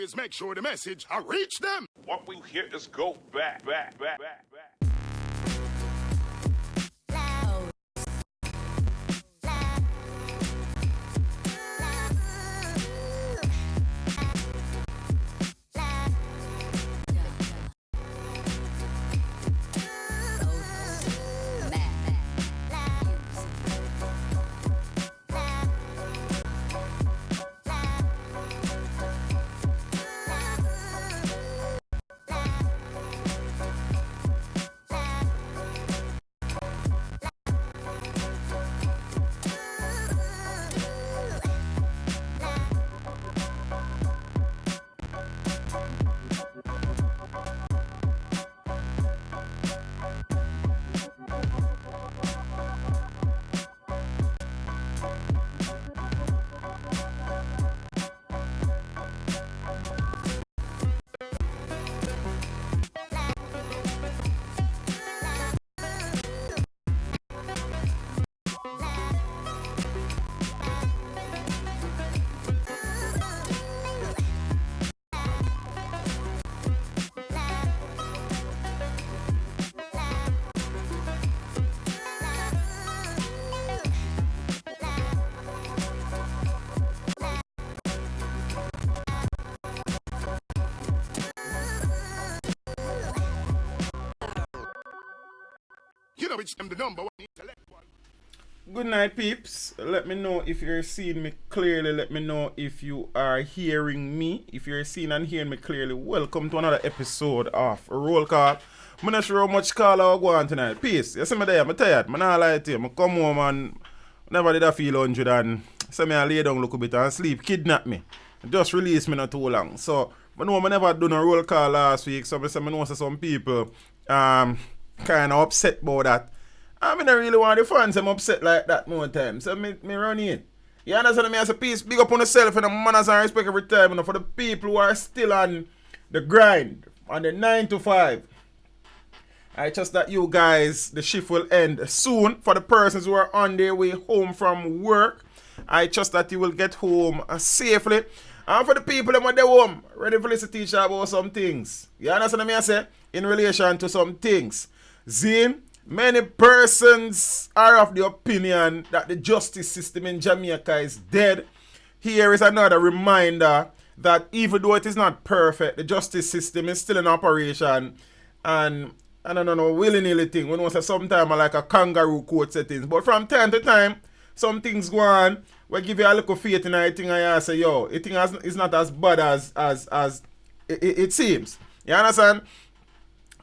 always make sure the message I reach them. What we hear is go back. You know which them the number one intellectual. Good night, peeps. Let me know if you're seeing me clearly. Let me know if you are hearing me. If you're seeing and hearing me clearly, welcome to another episode of Roll Call. I'm not sure how much call I go on tonight. Peace. You see me there? I'm tired. I'm not lie to you. I come home and never did I feel 100 and so me I lay down look a bit and sleep. Kidnap me. Just release me not too long. So I know I never done a roll call last week. So I know some people kind of upset about that. I mean, I really want the fans. I'm upset like that more time. So me run in. You understand me as a piece? Big up on yourself and the manners and respect every time. You know, for the people who are still on the grind, on the 9 to 5. I trust that you guys, the shift will end soon. For the persons who are on their way home from work, I trust that you will get home safely. And for the people that are at home, ready for listen to teach about some things. You understand me I say? In relation to some things. Zine, many persons are of the opinion that the justice system in Jamaica is dead. Here is another reminder that even though it is not perfect, the justice system is still in operation. And I don't know, willy-nilly thing. We know say sometimes I like a kangaroo court settings. But from time to time, some things go on. We give you a little faith in it. I say, yo, it is not as bad as it seems. You understand?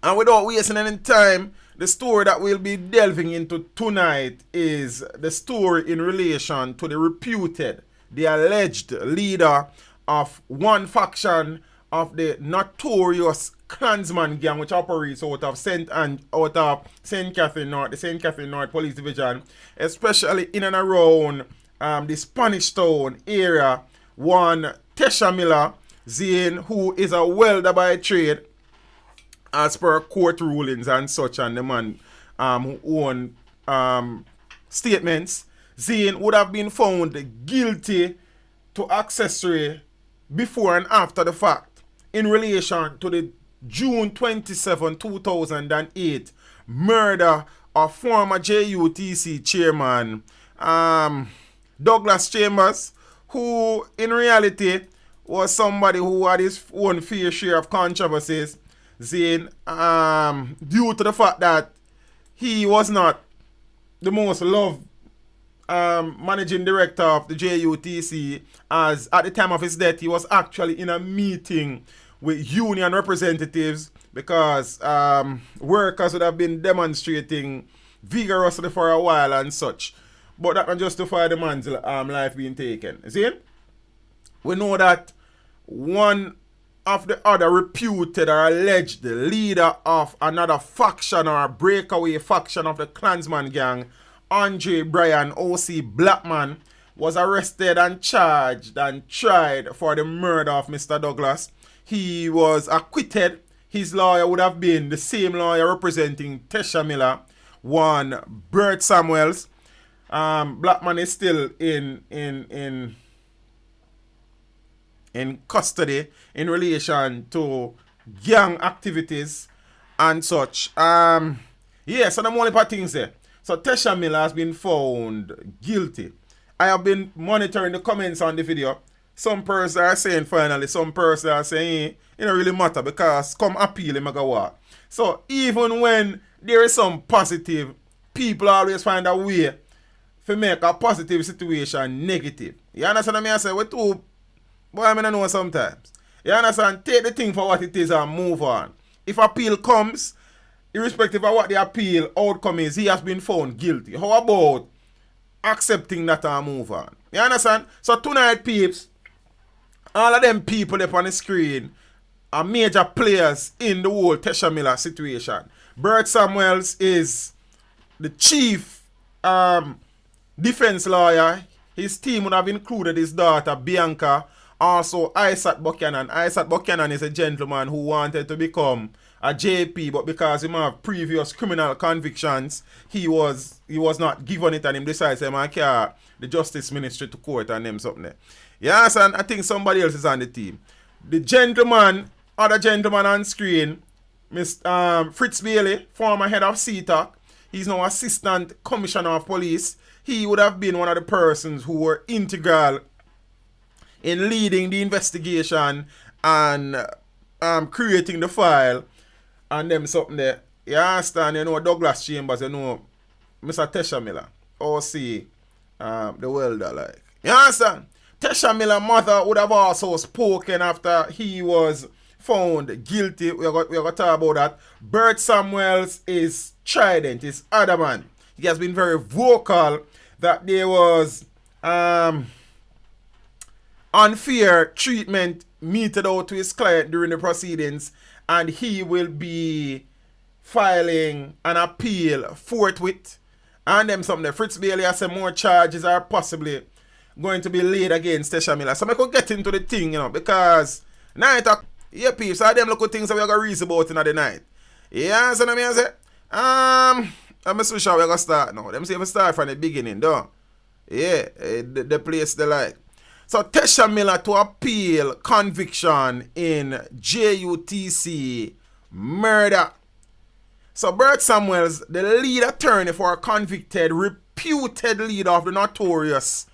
And without wasting any time, the story that we'll be delving into tonight is the story in relation to the reputed, the alleged leader of one faction of the notorious Klansmen gang, which operates out of St. Catherine North, the St. Catherine North Police Division, especially in and around the Spanish Town area. One Tesha Miller, Zane, who is a welder by trade, as per court rulings and such, and the man who own statements, Zane would have been found guilty to accessory before and after the fact in relation to the June 27, 2008 murder of former JUTC chairman Douglas Chambers, who in reality was somebody who had his own fair share of controversies, Zane, due to the fact that he was not the most loved managing director of the JUTC, as at the time of his death he was actually in a meeting with union representatives because workers would have been demonstrating vigorously for a while and such. But that can justify the man's life being taken. See? We know that one of the other reputed or alleged leader of another faction or a breakaway faction of the Klansman gang, Andre Bryan O.C. Blackman, was arrested and charged and tried for the murder of Mr. Douglas. He was acquitted. His lawyer would have been the same lawyer representing Tesha Miller, one Bert Samuels. Blackman is still in in custody in relation to gang activities and such. So the only part things there. So Tesha Miller has been found guilty. I have been monitoring the comments on the video. Some persons are saying finally, some persons are saying it don't really matter because come appeal him go what. So even when there is some positive, people always find a way to make a positive situation negative. You understand what I say? We too, boy, I know sometimes. You understand? Take the thing for what it is and move on. If appeal comes, irrespective of what the appeal outcome is, he has been found guilty. How about accepting that and move on? You understand? So tonight, peeps, all of them people up on the screen are major players in the whole Tesha Miller situation. Bert Samuels is the chief defense lawyer. His team would have included his daughter Bianca, also Isaac Buchanan. Isaac Buchanan is a gentleman who wanted to become a JP, but because he have previous criminal convictions, he was not given it, and him decided to carry the Justice Ministry to court and them something there. Yes, and I think somebody else is on the team. The gentleman, other gentleman on screen, Mr. Fritz Bailey, former head of CTAC. He's now Assistant Commissioner of Police. He would have been one of the persons who were integral in leading the investigation and creating the file and them something there. You understand? You know Douglas Chambers, you know Mr. Tesha Miller, OC, the welder, like. You understand? Tesha Miller's mother would have also spoken after he was found guilty. We're going to talk about that. Bert Samuels is strident, is adamant. He has been very vocal that there was unfair treatment meted out to his client during the proceedings, and he will be filing an appeal forthwith. And them something. Fritz Bailey has said more charges are possibly going to be laid against Tesha Miller. So I could get into the thing, you know, because night, yeah, peeps, all them local things that we're going to read about in the night. Yeah, so I say, I'm so sure we're going to start now. Them say we start from the beginning, though. Yeah, the place they like. So Tesha Miller to appeal conviction in JUTC murder. So Bert Samuels, the lead attorney for a convicted, reputed leader of the notorious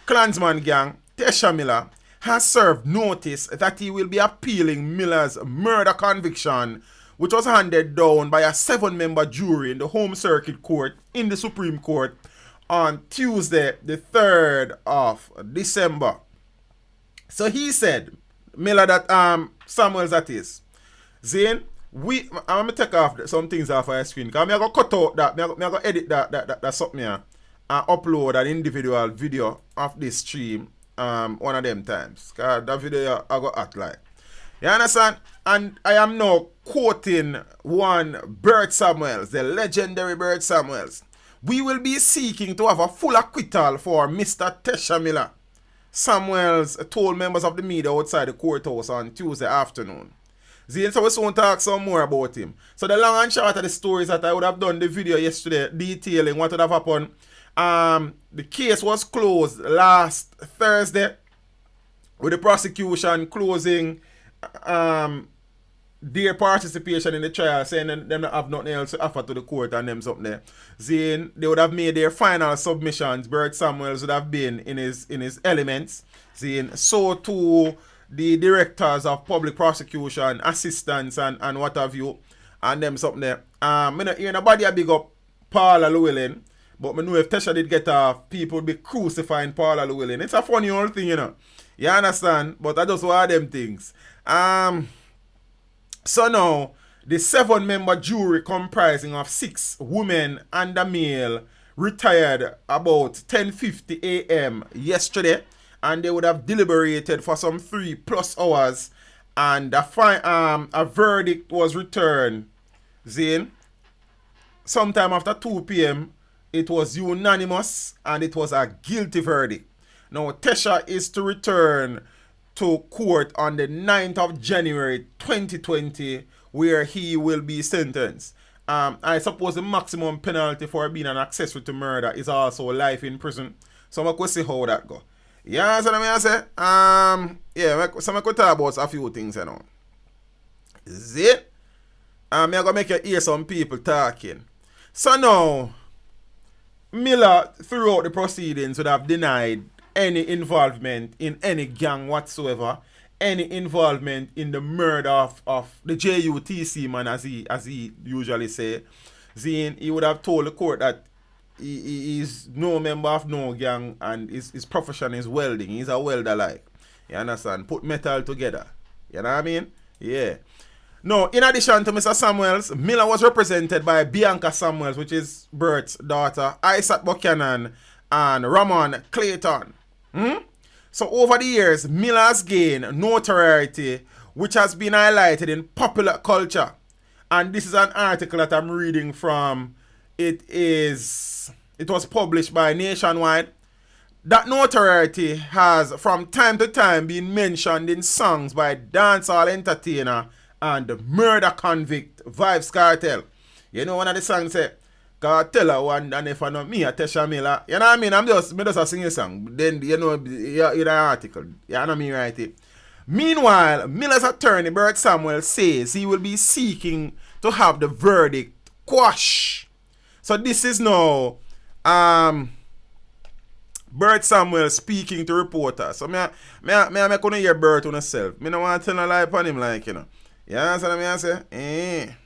Klansmen gang, Tesha Miller, has served notice that he will be appealing Miller's murder conviction, which was handed down by a 7-member jury in the Home Circuit Court in the Supreme Court on Tuesday, the 3rd of December. So he said, Miller, that Samuels that is, Zane, I'm going to take off some things off our screen, because I'm going to cut out that, I'm going to edit that something here, and upload an individual video of this stream one of them times. Because that video I got act like. You understand? And I am now quoting one Bert Samuels, the legendary Bert Samuels. We will be seeking to have a full acquittal for Mr. Tesha Miller, Samuels told members of the media outside the courthouse on Tuesday afternoon. So we soon talk some more about him. So the long and short of the story is that I would have done the video yesterday detailing what would have happened. The case was closed last Thursday with the prosecution closing their participation in the trial, saying them not have nothing else to offer to the court and them something there. Saying they would have made their final submissions. Bert Samuels would have been in his elements. Saying so too the directors of public prosecution, assistants and what have you, and them something there. I not hear nobody a big up Paula Llewellyn. But I know if Tesha did get off, people would be crucifying Paula Llewellyn. It's a funny old thing, you know. You understand? But I just want them things. So now, the 7-member jury comprising of 6 women and a male retired about 10:50 a.m. yesterday. And they would have deliberated for some 3+ hours. And a verdict was returned, Zane, sometime after 2 p.m. It was unanimous and it was a guilty verdict. Now, Tesha is to return to court on the 9th of January 2020, where he will be sentenced. I suppose the maximum penalty for being an accessory to murder is also life in prison. So I'm going to see how that go. Yeah, so I say, so I could talk about a few things, you know. Is it? I'm gonna make you hear some people talking. So now, Miller, throughout the proceedings, would have denied any involvement in any gang whatsoever, any involvement in the murder of the JUTC man, as he usually say. Zine, he would have told the court that he is no member of no gang and his profession is welding. He's a welder like. You understand? Put metal together. You know what I mean? Yeah. Now, in addition to Mr. Samuels, Miller was represented by Bianca Samuels, which is Bert's daughter, Isaac Buchanan, and Ramon Clayton. So over the years, Miller has gained notoriety, which has been highlighted in popular culture. And this is an article that I'm reading from. It was published by Nationwide. That notoriety has from time to time been mentioned in songs by dancehall entertainer and murder convict Vybz Kartel. You know one of the songs say, Kartel one and if I know me, Tesha Miller. You know what I mean? I'm just singing a song. Then you know in an article. You know me right here. Meanwhile, Miller's attorney Bert Samuel says he will be seeking to have the verdict quashed. So this is now Bert Samuel speaking to reporters. So me couldn't hear Bert on himself. Me don't want to tell a lie upon him like, you know. You understand what I say?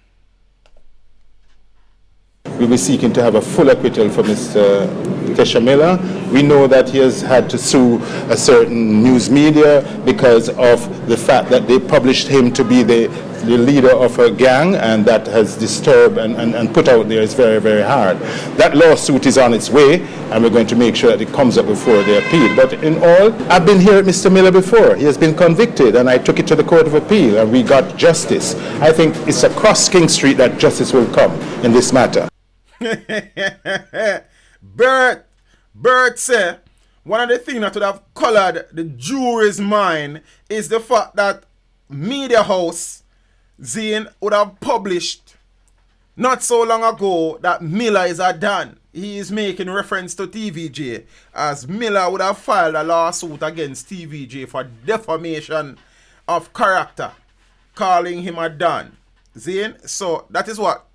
We'll be seeking to have a full acquittal for Mr. Tesha Miller. We know that he has had to sue a certain news media because of the fact that they published him to be the leader of a gang, and that has disturbed and put out there is very, very hard. That lawsuit is on its way, and we're going to make sure that it comes up before they appeal. But in all, I've been here at Mr. Miller before. He has been convicted, and I took it to the Court of Appeal, and we got justice. I think it's across King Street that justice will come in this matter. Bert said one of the things that would have colored the jury's mind is the fact that Media House Zane would have published not so long ago that Miller is a Don. He is making reference to TVJ, as Miller would have filed a lawsuit against TVJ for defamation of character, calling him a Don. Zane, so that is what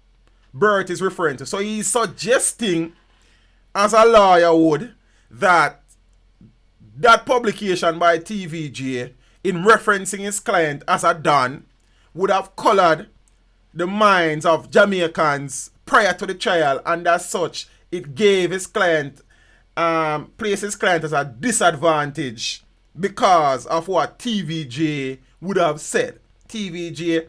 Bert is referring to. So he's suggesting, as a lawyer would, that publication by TVJ in referencing his client as a Don would have colored the minds of Jamaicans prior to the trial, and as such it gave his client placed his client as a disadvantage because of what TVJ would have said. TVJ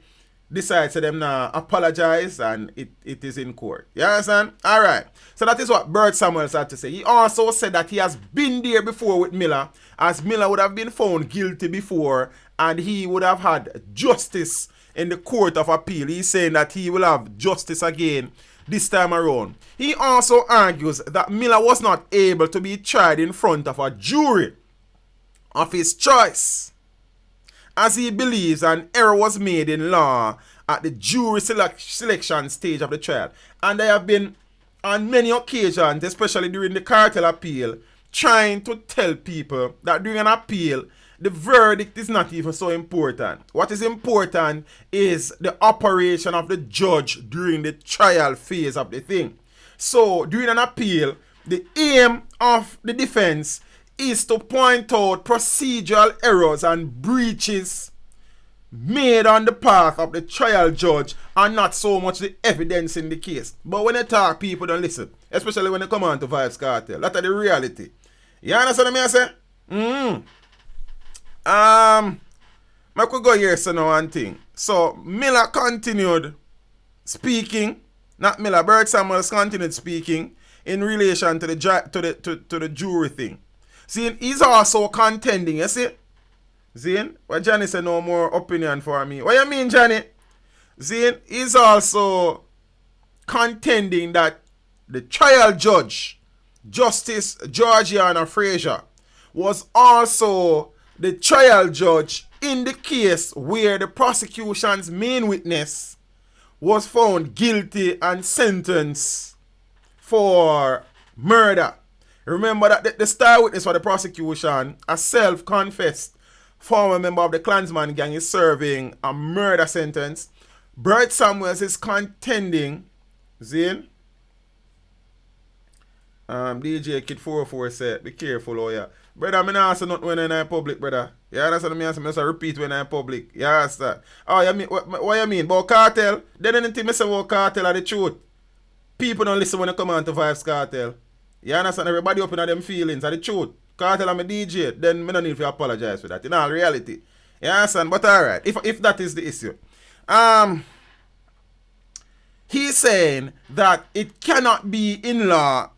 decides to them now apologize, and it is in court. You understand? Alright. So that is what Bert Samuels had to say. He also said that he has been there before with Miller, as Miller would have been found guilty before, and he would have had justice in the Court of Appeal. He's saying that he will have justice again this time around. He also argues that Miller was not able to be tried in front of a jury of his choice, as he believes an error was made in law at the jury selection stage of the trial. And there have been, on many occasions, especially during the cartel appeal, trying to tell people that during an appeal, the verdict is not even so important. What is important is the operation of the judge during the trial phase of the thing. So, during an appeal, the aim of the defense is to point out procedural errors and breaches made on the part of the trial judge, and not so much the evidence in the case. But when they talk, people don't listen, especially when they come on to Vybz Kartel. That's the reality. You understand what I say? I could go here so now one thing. So Miller continued speaking, not Miller, Bert Samuels continued speaking in relation to the jury thing. See, he's also contending, you see? Zane, what Johnny said, no more opinion for me. What you mean, Johnny? Zane is also contending that the trial judge, Justice Georgiana Fraser, was also the trial judge in the case where the prosecution's main witness was found guilty and sentenced for murder. Remember that the star witness for the prosecution, a self-confessed former member of the Klansmen gang, is serving a murder sentence. Bert Samuels is contending. Zane? DJ Kid 404 said, be careful, oh yeah. Brother, I'm not saying nothing when I'm in public, brother. You understand me? I'm say repeat when I'm in public. You understand? Oh, you mean, what you mean? About cartel? Then anything I say about cartel are the truth. People don't listen when they come on to Vibes Cartel. You understand? Everybody open at them feelings are the truth. Cartel I'm a DJ, then I don't need to apologize for that. In all reality. You understand? But alright, if that is the issue. He's saying that it cannot be in law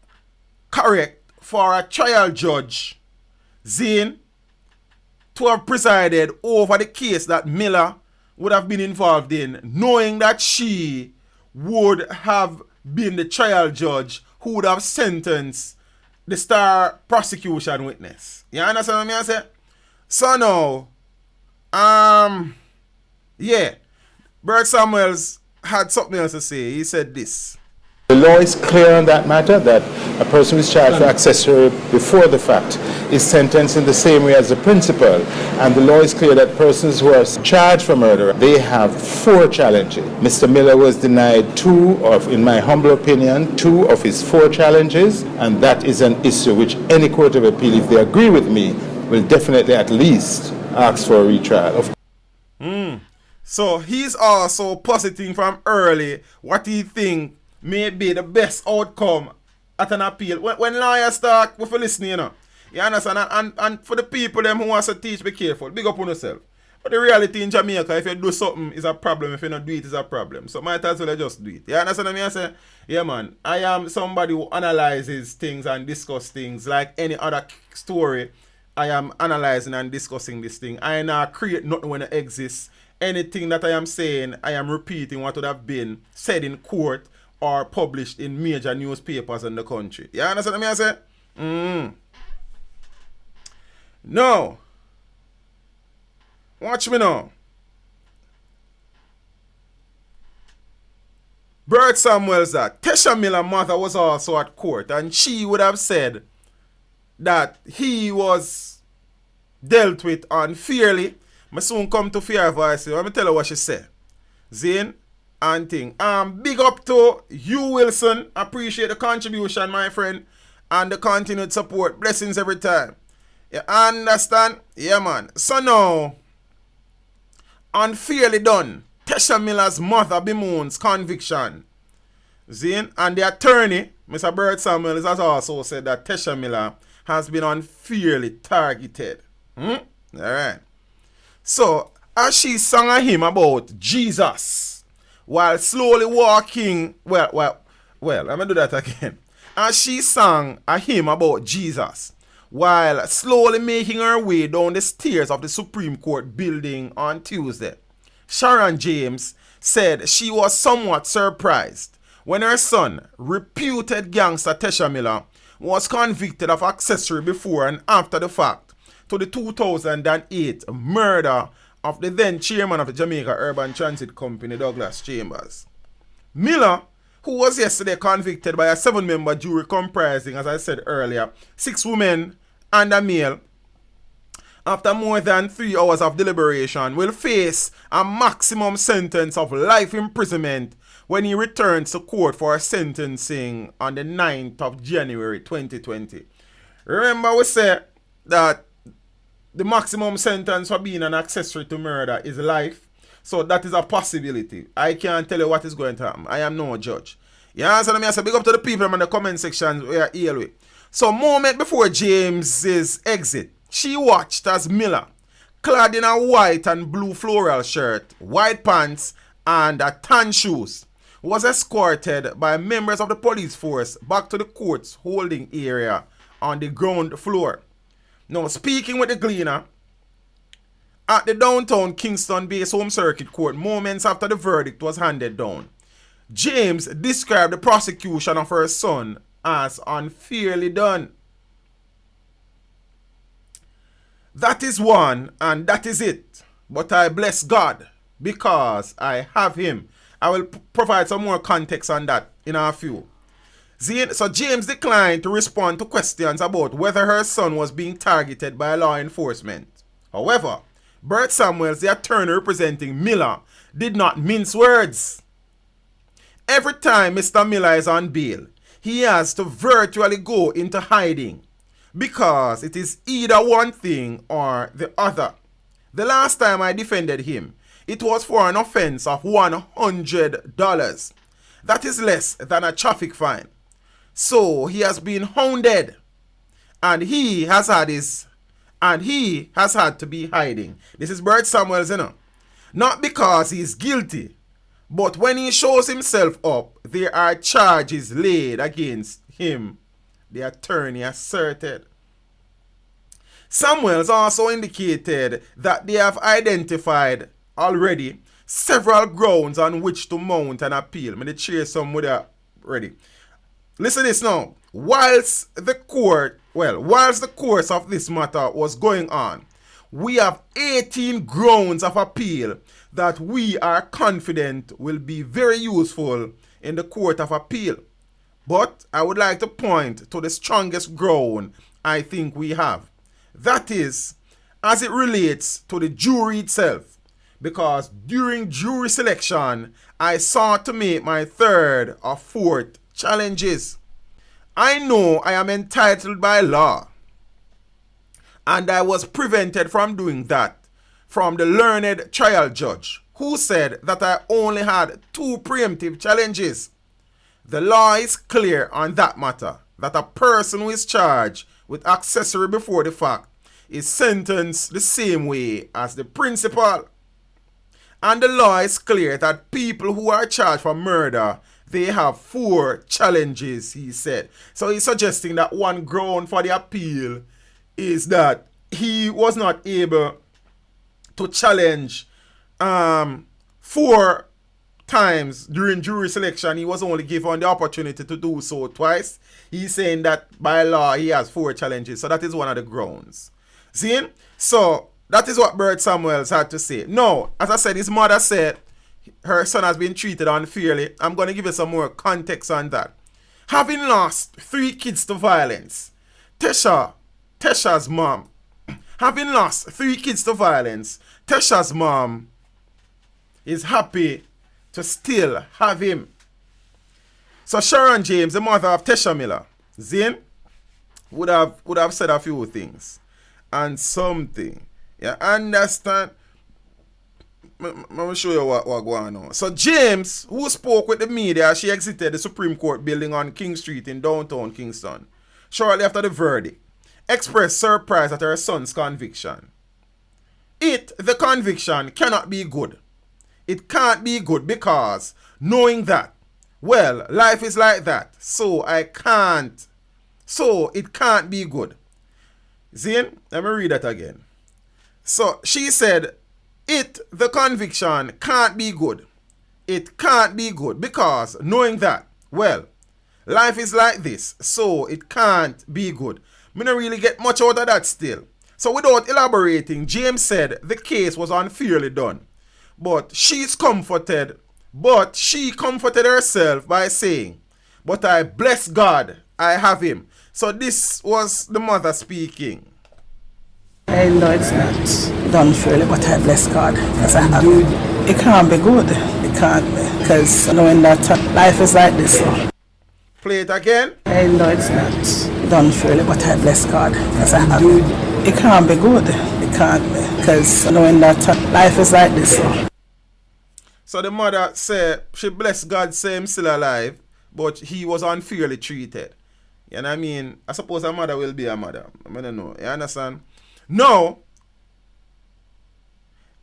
correct for a trial judge, Zane, to have presided over the case that Miller would have been involved in, knowing that she would have been the trial judge who would have sentenced the star prosecution witness. You understand what I say? So now, yeah, Bert Samuels had something else to say. He said this. The law is clear on that matter, that a person who is charged for accessory before the fact is sentenced in the same way as the principal. And the law is clear that persons who are charged for murder, they have 4 challenges. Mr. Miller was denied 2 of, in my humble opinion, 2 of his 4 challenges. And that is an issue which any court of appeal, if they agree with me, will definitely at least ask for a retrial. So he's also positing from early what he thinks may be the best outcome at an appeal. When lawyers talk, we for listening, you know. You understand? And for the people them who wants to teach, be careful. Big up on yourself. But the reality in Jamaica, if you do something, is a problem. If you don't do it, is a problem. So might as well just do it. You understand what I say? Yeah, man. I am somebody who analyzes things and discuss things like any other story. I am analyzing and discussing this thing. I not create nothing when it exists. Anything that I am saying, I am repeating what would have been said in court or published in major newspapers in the country. You understand what I say? No. Watch me now. Bert Samuels that Tesha Miller's mother was also at court, and she would have said that he was dealt with unfairly. I soon come to fear voice. Let me tell you what she said. Zane and thing. Big up to you, Wilson. Appreciate the contribution, my friend, and the continued support. Blessings every time. You understand? Yeah, man. So now, unfairly done. Tesha Miller's mother bemoans conviction. Zane, and the attorney, Mr. Bert Samuels, has also said that Tesha Miller has been unfairly targeted. Alright. So, as she sang a hymn about Jesus, while slowly walking, well, I'm going to do that again. As she sang a hymn about Jesus, while slowly making her way down the stairs of the Supreme Court building on Tuesday, Sharon James said she was somewhat surprised when her son, reputed gangster Tesha Miller, was convicted of accessory before and after the fact to the 2008 murder of the then chairman of the Jamaica Urban Transit Company, Douglas Chambers. Miller, who was yesterday convicted by a 7-member jury comprising, as I said earlier, 6 women and a male, after more than 3 hours of deliberation, will face a maximum sentence of life imprisonment when he returns to court for sentencing on the 9th of January 2020. Remember we said that the maximum sentence for being an accessory to murder is life. So that is a possibility. I can't tell you what is going to happen. I am no judge. You understand me? I say big up to the people in the comment section we are here with. So moment before James's exit, she watched as Miller, clad in a white and blue floral shirt, white pants, and a tan shoes, was escorted by members of the police force back to the court's holding area on the ground floor. Now, speaking with the Gleaner, at the downtown Kingston-based Home Circuit Court moments after the verdict was handed down, James described the prosecution of her son as unfairly done. That is one, and that is it. But I bless God because I have him. I will provide some more context on that in a few. So James declined to respond to questions about whether her son was being targeted by law enforcement. However, Bert Samuels, the attorney representing Miller, did not mince words. Every time Mr. Miller is on bail, he has to virtually go into hiding because it is either one thing or the other. The last time I defended him, it was for an offense of $100. That is less than a traffic fine. So he has been hounded and he has had to be hiding. This is Bert Samuels, Not because he is guilty, but when he shows himself up, there are charges laid against him, the attorney asserted. Samuels also indicated that they have identified already several grounds on which to mount an appeal. I'm going to share some with you ready. Listen to this now. Whilst the course of this matter was going on, we have 18 grounds of appeal that we are confident will be very useful in the Court of Appeal. But I would like to point to the strongest ground I think we have. That is, as it relates to the jury itself. Because during jury selection, I sought to make my third or fourth challenges. I know I am entitled by law, and I was prevented from doing that from the learned trial judge, who said that I only had 2 preemptive challenges. The law is clear on that matter, that a person who is charged with accessory before the fact is sentenced the same way as the principal. And the law is clear that people who are charged for murder, they have 4 challenges, he said. So he's suggesting that one ground for the appeal is that he was not able to challenge 4 times during jury selection. He was only given the opportunity to do so twice. He's saying that by law he has 4 challenges. So that is one of the grounds. See? So that is what Bert Samuels had to say. Now, as I said, his mother said her son has been treated unfairly. I'm going to give you some more context on that. Having lost 3 kids to violence, Tesha's mom, having lost 3 kids to violence, Tesha's mom is happy to still have him. So Sharon James, the mother of Tesha Miller, Zane, would have said a few things and something. You understand? I'm going to show you what going on. So James, who spoke with the media, she exited the Supreme Court building on King Street in downtown Kingston shortly after the verdict, expressed surprise at her son's conviction. The conviction, cannot be good. It can't be good because knowing that, well, life is like that, so it can't be good. Zane, let me read that again. So she said, the conviction can't be good. It can't be good because knowing that, well, life is like this, so it can't be good. Me don't really get much out of that still. So without elaborating, James said the case was unfairly done. But she comforted herself by saying, but I bless God I have him. So this was the mother speaking. I know it's not done fairly, but I bless God because I have him. It can't be good. It can't be. Because knowing that life is like this. So. Play it again. I know it's not done fairly, but I bless God because I have him. It can't be good. It can't be. Because knowing that life is like this. So the mother said she blessed God, say him still alive, but he was unfairly treated. You know what I mean? I suppose a mother will be a mother. I don't know. You understand? No.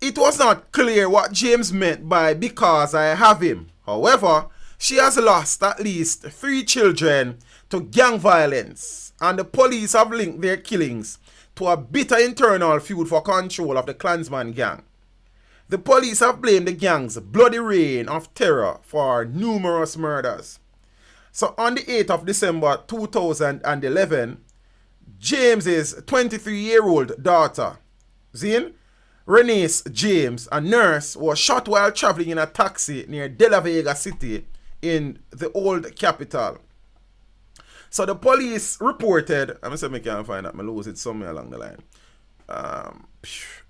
It was not clear what James meant by because I have him. However, she has lost at least 3 children to gang violence, and the police have linked their killings to a bitter internal feud for control of the Klansmen gang. The police have blamed the gang's bloody reign of terror for numerous murders. So on the 8th of December 2011, James's 23-year-old daughter, Zane, Renace James, a nurse, was shot while traveling in a taxi near De La Vega City in the old capital. So the police reported, I'm saying I can't find that, I lose it somewhere along the line.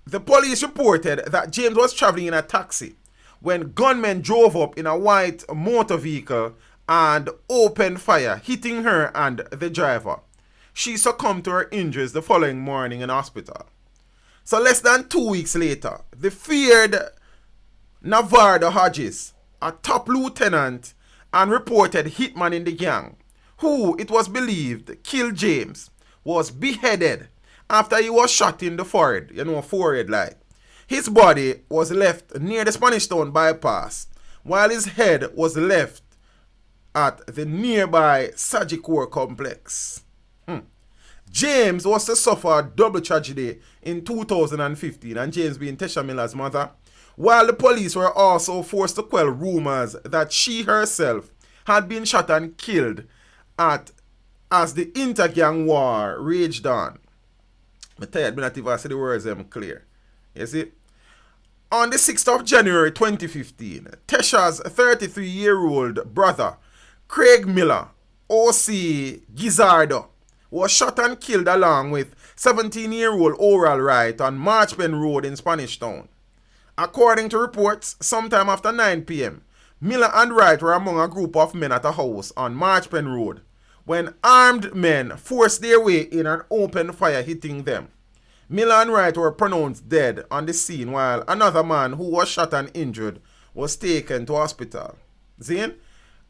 The police reported that James was traveling in a taxi when gunmen drove up in a white motor vehicle and opened fire, hitting her and the driver. She succumbed to her injuries the following morning in hospital. So less than 2 weeks later, the feared Navardo Hodges, a top lieutenant and reported hitman in the gang, who it was believed killed James, was beheaded after he was shot in the forehead, forehead like. His body was left near the Spanish Town bypass, while his head was left at the nearby Sagicor complex. James was to suffer a double tragedy in 2015, and James being Tesha Miller's mother, while the police were also forced to quell rumors that she herself had been shot and killed as the intergang war raged on. I'm tired, I not even say the words clear. You see? On the 6th of January 2015, Tesha's 33-year-old brother, Craig Miller, O.C. Gizzardo, was shot and killed along with 17-year-old Oral Wright on Marchpen Road in Spanish Town. According to reports, sometime after 9 p.m., Miller and Wright were among a group of men at a house on Marchpen Road when armed men forced their way in and opened fire, hitting them. Miller and Wright were pronounced dead on the scene, while another man who was shot and injured was taken to hospital.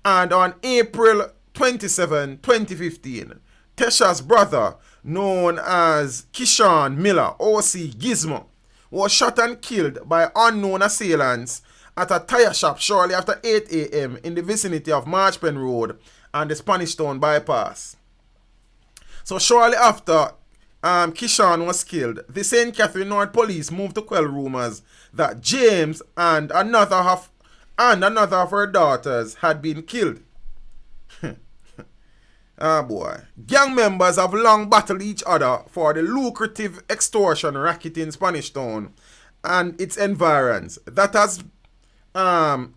And on April 27, 2015, Tesha's brother, known as Kishan Miller, O.C. Gizmo, was shot and killed by unknown assailants at a tire shop shortly after 8 a.m. in the vicinity of Marchpen Road and the Spanish Town bypass. So shortly after Kishan was killed, the St. Catherine North Police moved to quell rumors that James and another of her daughters had been killed. Ah boy. Gang members have long battled each other for the lucrative extortion racket in Spanish Town and its environs that has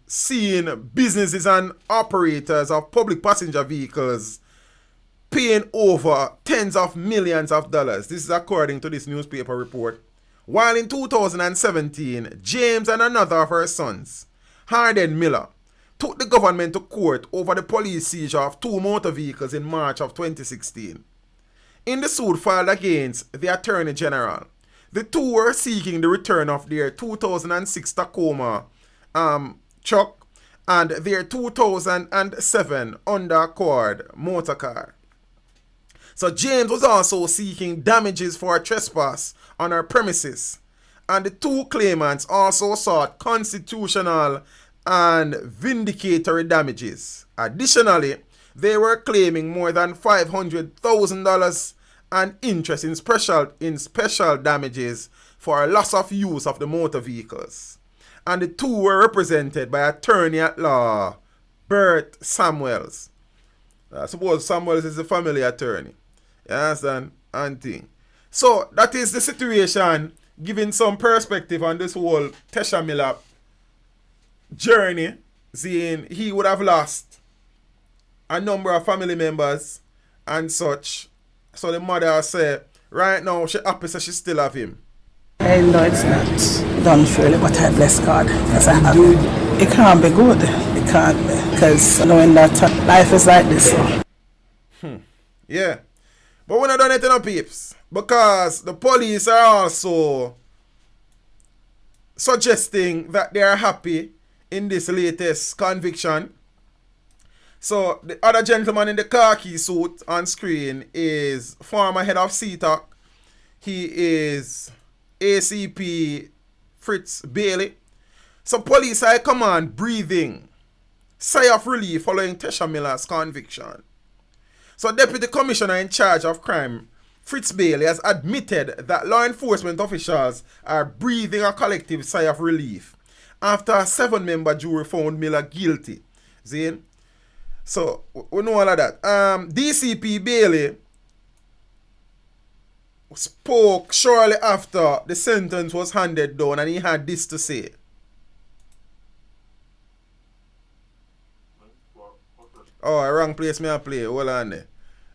seen businesses and operators of public passenger vehicles paying over tens of millions of dollars. This is according to this newspaper report. While in 2017, James and another of her sons, Harden Miller, took the government to court over the police seizure of 2 motor vehicles in March of 2016. In the suit filed against the Attorney General, the two were seeking the return of their 2006 Tacoma truck and their 2007 Honda Accord motor car. So James was also seeking damages for trespass on her premises, and the two claimants also sought constitutional and vindicatory damages. Additionally, they were claiming more than $500,000 and interest in special damages for a loss of use of the motor vehicles. And the two were represented by attorney at law Bert Samuels. I suppose Samuels is the family attorney. You understand? And thing. So that is the situation, giving some perspective on this whole Tesha Miller journey, seeing he would have lost a number of family members and such. So the mother said, right now she happy so she still have him. I know it's not done surely, but I bless God. Because I have it can't be good. It can't be. Because knowing that life is like this. Yeah. But we're not done it enough, peeps. Because the police are also suggesting that they are happy in this latest conviction. So the other gentleman in the khaki suit on screen is former head of CTOC. He is ACP Fritz Bailey. So police high command breathing sigh of relief following Tesha Miller's conviction. So Deputy Commissioner in charge of crime Fritz Bailey has admitted that law enforcement officials are breathing a collective sigh of relief after a 7-member jury found Miller guilty. See? So we know all of that. DCP Bailey spoke shortly after the sentence was handed down, and he had this to say. Oh, wrong place me I play. Hold on there.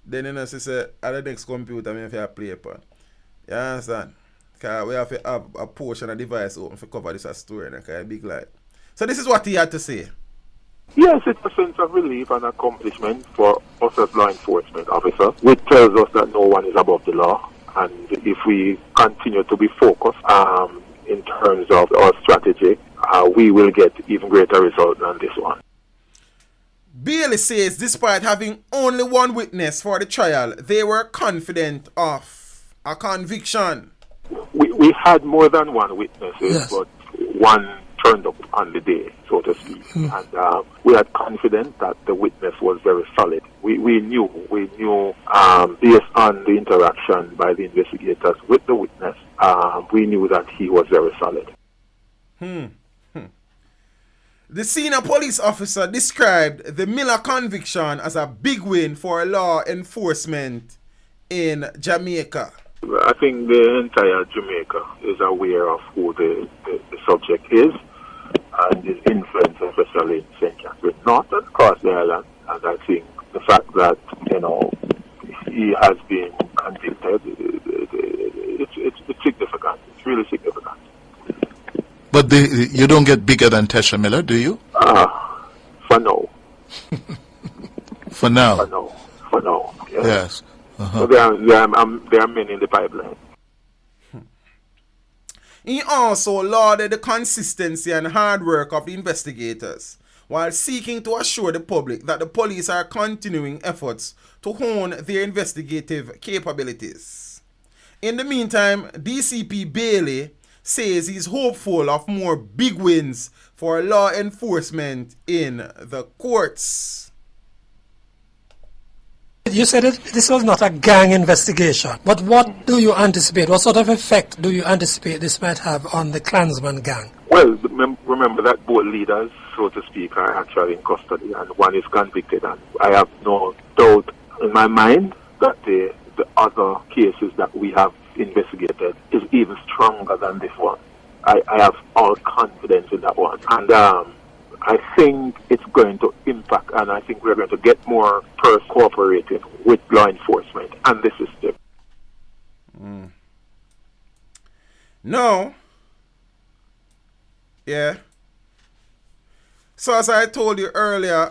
then you know, she say, at the next computer, I have to play upon. You understand? Because we have to have a portion of device open to cover this story, because it's a big lie. So this is what he had to say. Yes, it's a sense of relief and accomplishment for us as law enforcement officers, which tells us that no one is above the law. And if we continue to be focused in terms of our strategy, we will get even greater results than this one. Bailey says despite having only one witness for the trial, they were confident of a conviction. We had more than one witness, yes, but one turned up on the day, so to speak. And we had confidence that the witness was very solid. We knew based on the interaction by the investigators with the witness, we knew that he was very solid. The senior police officer described the Miller conviction as a big win for law enforcement in Jamaica. I think the entire Jamaica is aware of who the subject is and his influence, especially in St. Catherine North and across the island. And I think the fact that, he has been convicted, it's significant. It's really significant. But you don't get bigger than Tesha Miller, do you? For now. For now? For now, yes. Yes. Uh-huh. So there are many in the pipeline. He also lauded the consistency and hard work of the investigators, while seeking to assure the public that the police are continuing efforts to hone their investigative capabilities. In the meantime, DCP Bailey says he's hopeful of more big wins for law enforcement in the courts. You said this was not a gang investigation, but what do you anticipate? What sort of effect do you anticipate this might have on the Klansmen gang? Well, remember that both leaders, so to speak, are actually in custody, and one is convicted, and I have no doubt in my mind that the other cases that we have investigated is even stronger than this one. I have all confidence in that one, and I think it's going to impact, and I think we're going to get more cooperative with law enforcement and the system. No. Yeah. So as I told you earlier,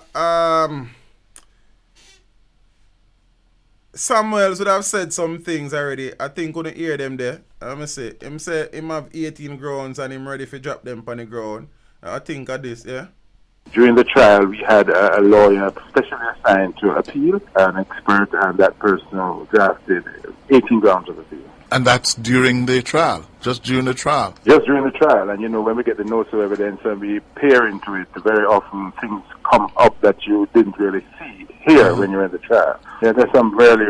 Samuels would have said some things already. I think couldn't hear them there. Him say him have 18 grounds and him ready to drop them on the ground. I think of this, yeah. During the trial, we had a lawyer specially assigned to appeal, an expert, and that person drafted 18 grounds of appeal. And that's during the trial, just during the trial? Just during the trial. And, when we get the notes of evidence and we peer into it, very often things come up that you didn't really hear when you're in the trial. Yeah, there's some really,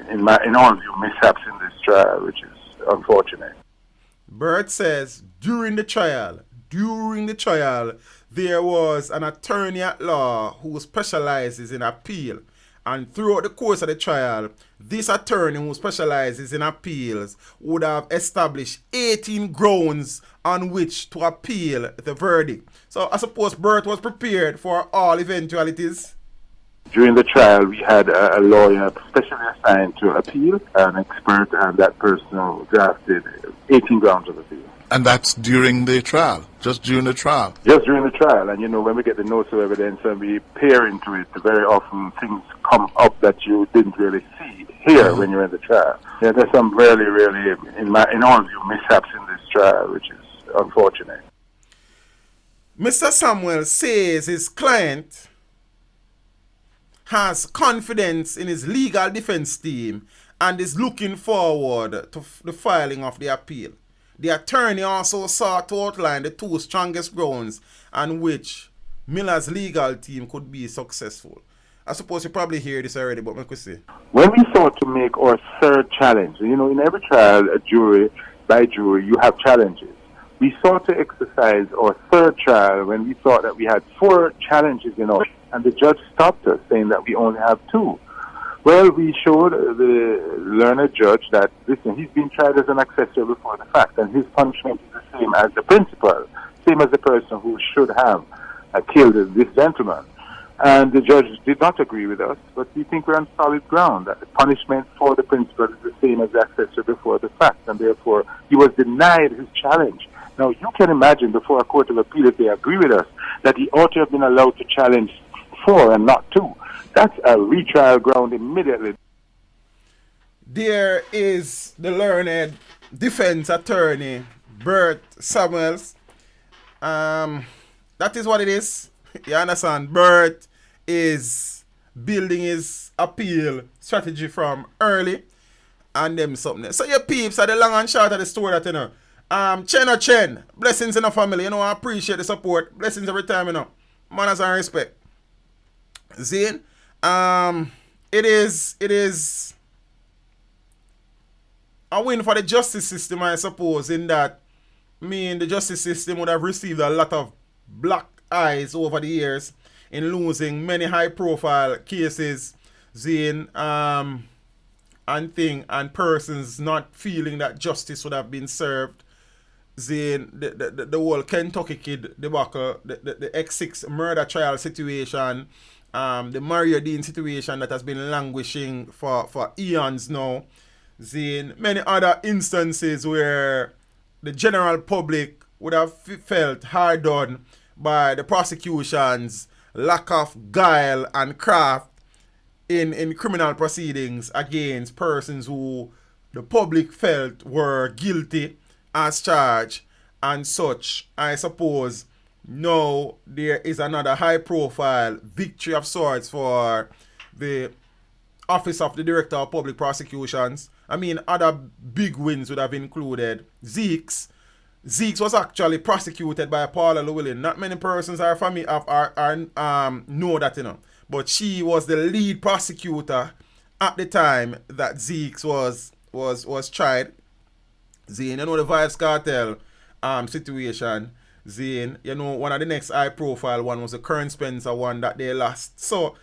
in all view, mishaps in this trial, which is unfortunate. Bert says, during the trial, there was an attorney at law who specializes in appeal. And throughout the course of the trial, this attorney who specializes in appeals would have established 18 grounds on which to appeal the verdict. So I suppose Bert was prepared for all eventualities. During the trial, we had a lawyer specially assigned to appeal, an expert, and that person drafted 18 grounds of appeal. And that's during the trial, just during the trial? Just during the trial. And, when we get the notes of evidence and we peer into it, very often things come up that you didn't really hear when you're in the trial. Yeah, there's some really, in all view, mishaps in this trial, which is unfortunate. Mr. Samuel says his client has confidence in his legal defense team and is looking forward to the filing of the appeal. The attorney also sought to outline the two strongest grounds on which Miller's legal team could be successful. I suppose you probably hear this already, but make we see. When we sought to make our third challenge, in every trial, jury by jury, you have challenges. We sought to exercise our third trial when we thought that we had 4 challenges in us, and the judge stopped us, saying that we only have 2. Well, we showed the learned judge that, listen, he's been tried as an accessory before the fact, and his punishment is the same as the principal, same as the person who should have killed this gentleman. And the judge did not agree with us, but we think we're on solid ground, that the punishment for the principal is the same as the accessor before the fact, and therefore he was denied his challenge. Now, you can imagine before a court of appeal, if they agree with us, that he ought to have been allowed to challenge 4 and not 2. That's a retrial ground immediately. There is the learned defense attorney, Bert Samuels. That is what it is. You understand? Bert is building his appeal strategy from early and them something. So your peeps are the long and short of the story that you know. Chen, blessings in the family. You know, I appreciate the support. Blessings every time, you know. Manners and respect. Zane. It is a win for the justice system, I suppose, in that the justice system would have received a lot of black eyes over the years in losing many high-profile cases, Zane, and persons not feeling that justice would have been served. Zane, the whole Kentucky kid debacle, the X6 murder trial situation, the Mario Dean situation that has been languishing for eons now. Zane, many other instances where the general public would have felt hard done by the prosecution's lack of guile and craft in criminal proceedings against persons who the public felt were guilty as charged and such. I suppose now there is another high-profile victory of sorts for the Office of the Director of Public Prosecutions. Other big wins would have included Zeke's. Zeke's was actually prosecuted by Paula Llewellyn. Not many persons are know that, you know. But she was the lead prosecutor at the time that Zeke's was tried. Zane, you know the Vibes Cartel situation. Zane, you know one of the next high profile one was the Kern Spencer one that they lost. So,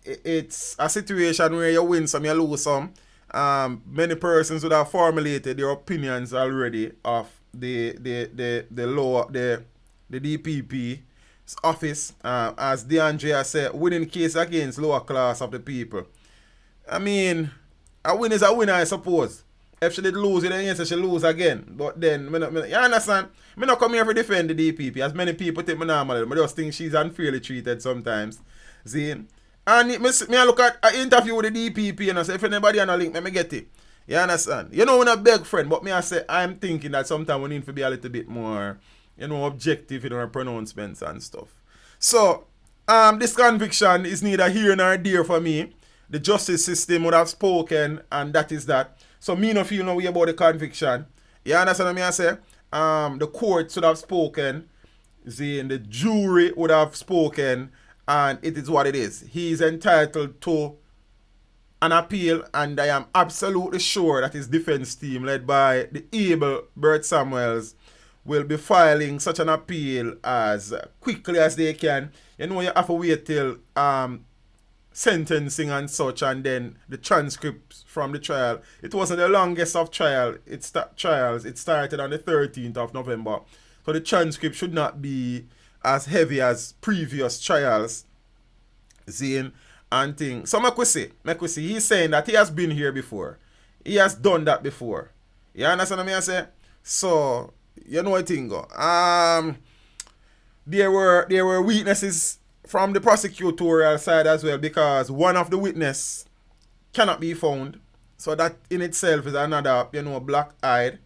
it's a situation where you win some, you lose some. Many persons would have formulated their opinions already of the DPP office. As DeAndrea said, winning case against lower class of the people. A win is a winner, I suppose. If she did lose it, then yes, she lose again. But then, you understand? I not come here to defend the DPP. As many people think me normal. I just think she's unfairly treated sometimes. Zane. And me look at an interview with the DPP and I say, if anybody on a link, me get it. You understand? You know, when I beg friend, but me I say, I'm thinking that sometimes we need to be a little bit more, objective in our pronouncements and stuff. So, this conviction is neither here nor there for me. The justice system would have spoken, and that is that. So, me no feel no way about the conviction. You understand what I say? The courts would have spoken. The jury would have spoken. And it is what it is. He is entitled to an appeal, and I am absolutely sure that his defense team, led by the able Bert Samuels, will be filing such an appeal as quickly as they can. You know, you have to wait till sentencing and such, and then the transcripts from the trial. It wasn't the longest of trials. It started on the 13th of November. So the transcript should not be as heavy as previous trials, Zane, and things. So, Mekwisi, he's saying that he has been here before. He has done that before. You understand what I say? So, you know what I think. There were witnesses from the prosecutorial side as well, because one of the witnesses cannot be found. So that in itself is another, black-eyed,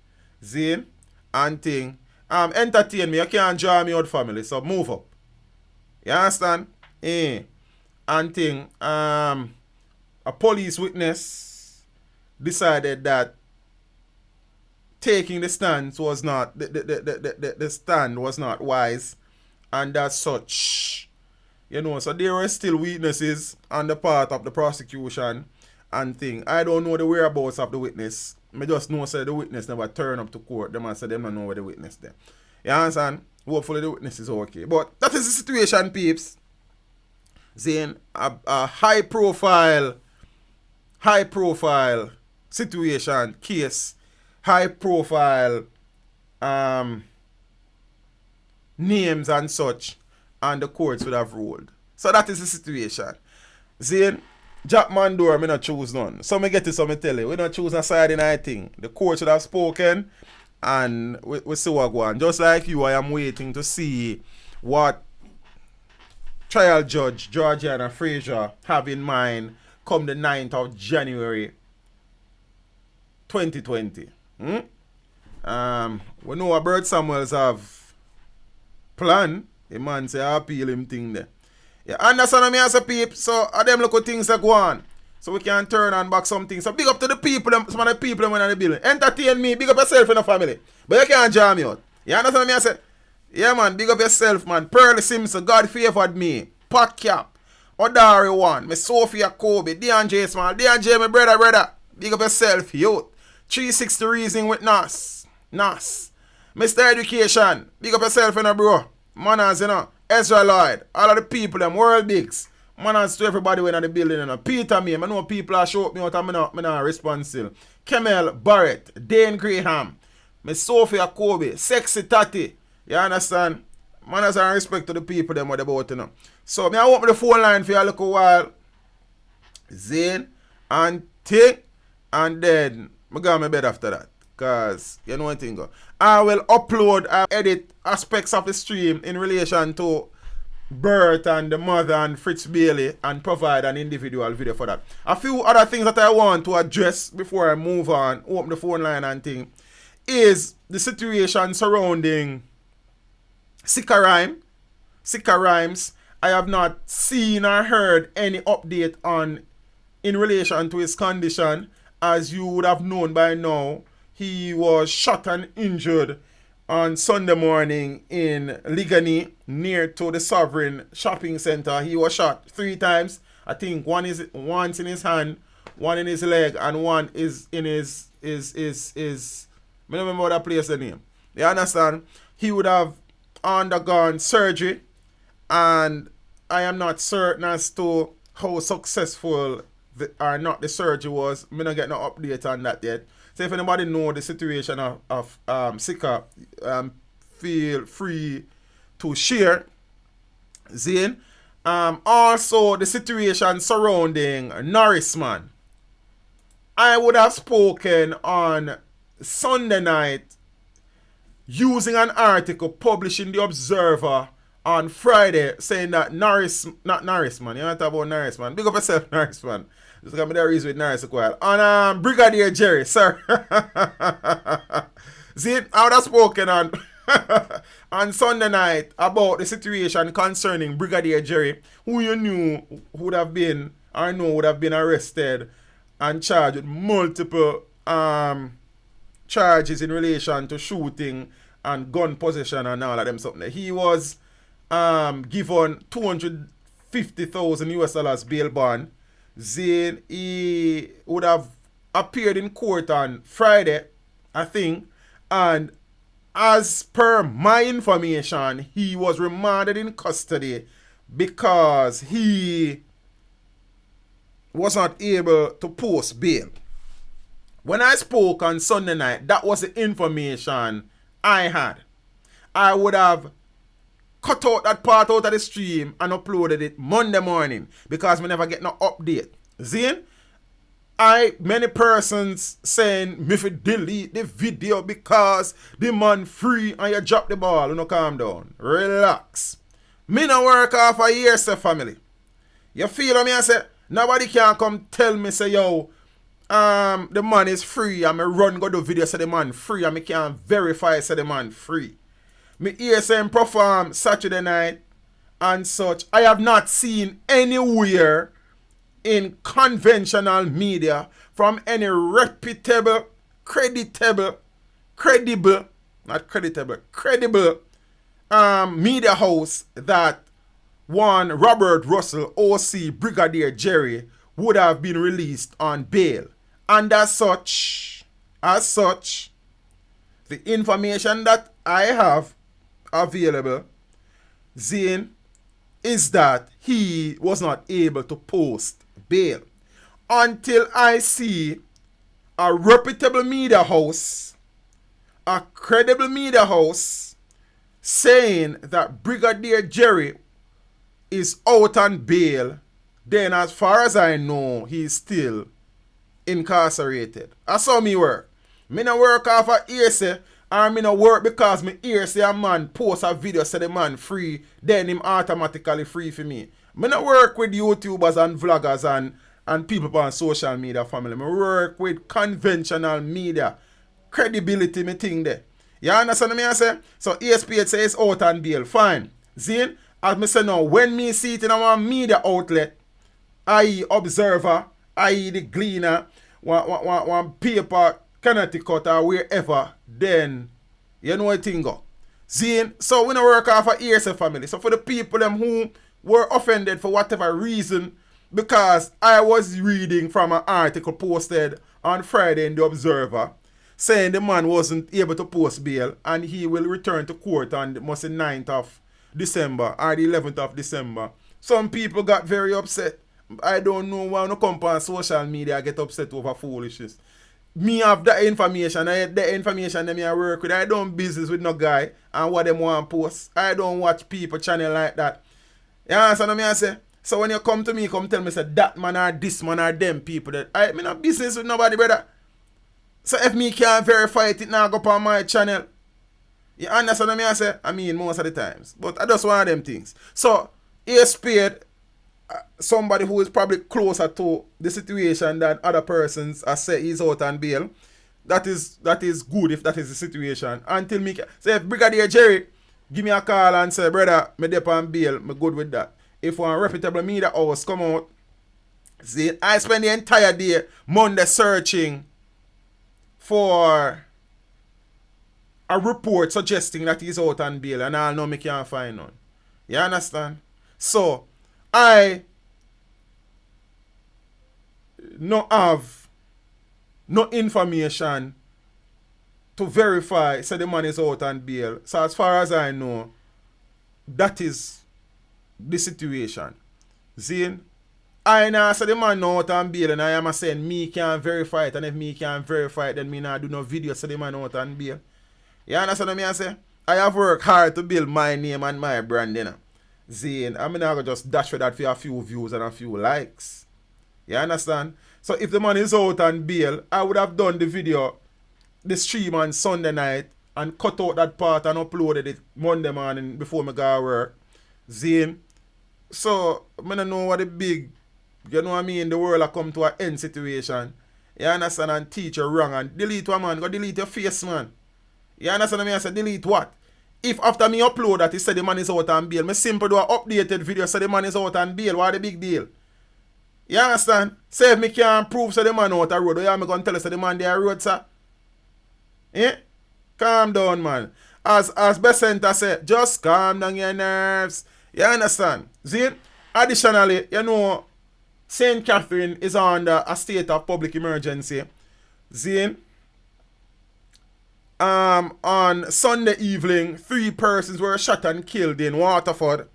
Zane, and thing. Entertain me. You can't draw me out, family. So move up. You understand? And thing. A police witness decided that taking the stand was not the stand was not wise, and as such, so there were still witnesses on the part of the prosecution and thing. I don't know the whereabouts of the witness. I just know say the witness never turn up to court. Them and say them don't know where the witness there. You understand? Hopefully the witness is okay. But that is the situation, peeps. Zane, a high profile situation, case, high profile names and such, and the courts would have ruled. So that is the situation. Zane, Jack Mandor, me not choose none. So me get it, so me tell you. We don't choose a side in anything. The courts would have spoken, and we see what go on. Just like you, I am waiting to see what trial judge Georgiana Fraser have in mind come the 9th of January 2020. We know what Bert Samuels have planned. The man say I appeal him thing there. Yeah, understand me as a peep, so them look at things that go on. So we can turn and back some things. So big up to the people, some of the people when in the building. Entertain me, big up yourself in the family. But you can't jam me out. You understand me I say? Yeah man, big up yourself man. Pearl Simpson, God favored me. Pat Cap, Odari One, me Sophia Kobe, D&J Small, D&J my brother. Big up yourself, youth. 360 Reasoning with Nas. Mr. Education, big up yourself, you know, bro. Manners, you know. Ezra Lloyd, all of the people, them world bigs. Manners to everybody when in the building, you know. Peter me, I know people are show up me out and I not respond still. Kemel Barrett, Dane Graham, Miss Sophia Kobe, Sexy Tati. You understand? Manners and respect to the people, them what about, you know. So, me I open the phone line for you a little while. Zane and T, and then I go my bed after that. Because, you know one thing, I will upload and edit aspects of the stream in relation to Bert and the mother and Fritz Bailey and provide an individual video for that. A few other things that I want to address before I move on, open the phone line and thing, is the situation surrounding Sika Rhymes. I have not seen or heard any update on in relation to his condition. As you would have known by now, he was shot and injured on Sunday morning in Ligani, near to the Sovereign Shopping Center. He was shot 3 times. I think once in his hand, one in his leg, and one is in his I don't remember that place the name. You understand? He would have undergone surgery, and I am not certain as to how successful or not the surgery was. Me not get no update on that yet. So if anybody know the situation of Sika, feel free to share. Zane. Also the situation surrounding Norrisman. I would have spoken on Sunday night using an article published in the Observer on Friday saying that not Norrisman, you want to talk about Norrisman. Big up yourself, Norrisman. Just got me the reason with Norris a while. On Brigadier Jerry, sir. See, I would have spoken on on Sunday night about the situation concerning Brigadier Jerry, who you knew would have been arrested and charged with multiple charges in relation to shooting and gun possession and all of them something. He was given $250,000 bail bond. Zane, he would have appeared in court on Friday, I think, and as per my information, he was remanded in custody because he was not able to post bail. When I spoke on Sunday night, that was the information I had. I would have cut out that part out of the stream and uploaded it Monday morning because we never get no update. Zane, many persons saying me fi delete the video because the man free and you drop the ball. You know, calm down. Relax. Me no work off a year, say family. You feel me? I say nobody can come tell me say yo, the man is free and me run go do video say the man free and me can't verify say the man free. Me hear say him perform Saturday night and such. I have not seen anywhere in conventional media from any reputable, credible media house that one Robert Russell, OC Brigadier Jerry, would have been released on bail. And as such, the information that I have available, Zane, is that he was not able to post bail until I see a reputable media house, a credible media house, saying that Brigadier Jerry is out on bail, then as far as I know, he's still incarcerated. That's how me work. Me no work off a hearsay, or me no work because me hear say a man post a video say the man free, then him automatically free for me. Me no work with YouTubers and vloggers and people on social media family. Me work with conventional media. Credibility me thing there. You understand me I say? So ESPN says out on bail. Fine. Zine, as me say now, when me see it in our media outlet, i.e. Observer, i.e. The Gleaner, one paper, Connecticut or wherever, then you know what thing go. Zine, so we don't work off a ESA family. So for the people them who were offended for whatever reason, because I was reading from an article posted on Friday in the Observer, saying the man wasn't able to post bail and he will return to court on the 9th of December or the 11th of December. Some people got very upset. I don't know why no come on social media get upset over foolishness. Me have that information. I had the information that me I work with. I don't business with no guy and what them want post. I don't watch people channel like that. You understand what I say? So when you come to me, come tell me say that man or this man or them people that I mean no business with nobody, brother. So if me can't verify it now go up on my channel. You understand what I say? I mean most of the times. But I just want them things. So he paid somebody who is probably closer to the situation than other persons as say he's out on bail. That is good if that is the situation. Until me say if Brigadier Jerry give me a call and say, brother, me dep on bail, me good with that. If one reputable media house come out, see, I spend the entire day Monday searching for a report suggesting that he's out on bail and I know me can't find none. You understand? So I no have no information to verify say the man is out on bail. So as far as I know, that is the situation. Zine, I now say the man no out on bail and I am saying me can't verify it, and if me can't verify it then me not do no video say the man out on bail. You understand what I say? I have worked hard to build my name and my brand, you know. Zine, I'm not going to just dash for that for a few views and a few likes. You understand? So if the man is out on bail, I would have done the video, the stream on Sunday night and cut out that part and uploaded it Monday morning before me go to work. Zine. So, I don't know what the big, you know what I mean, the world have come to an end situation. You understand? And teach you wrong and delete one man, go delete your face, man. You understand what I mean? I say delete what? If after me upload that, he said the man is out on bail, me simple do an updated video say the man is out on bail. What the big deal? You understand? Say if me can't prove say the man out on road, you me gonna tell us say the man there road, sir? Yeah? Calm down, man. As Besenta said, just calm down your nerves. You understand? See? Additionally, you know, St. Catherine is under a state of public emergency. See? On Sunday evening, 3 persons were shot and killed in Waterford,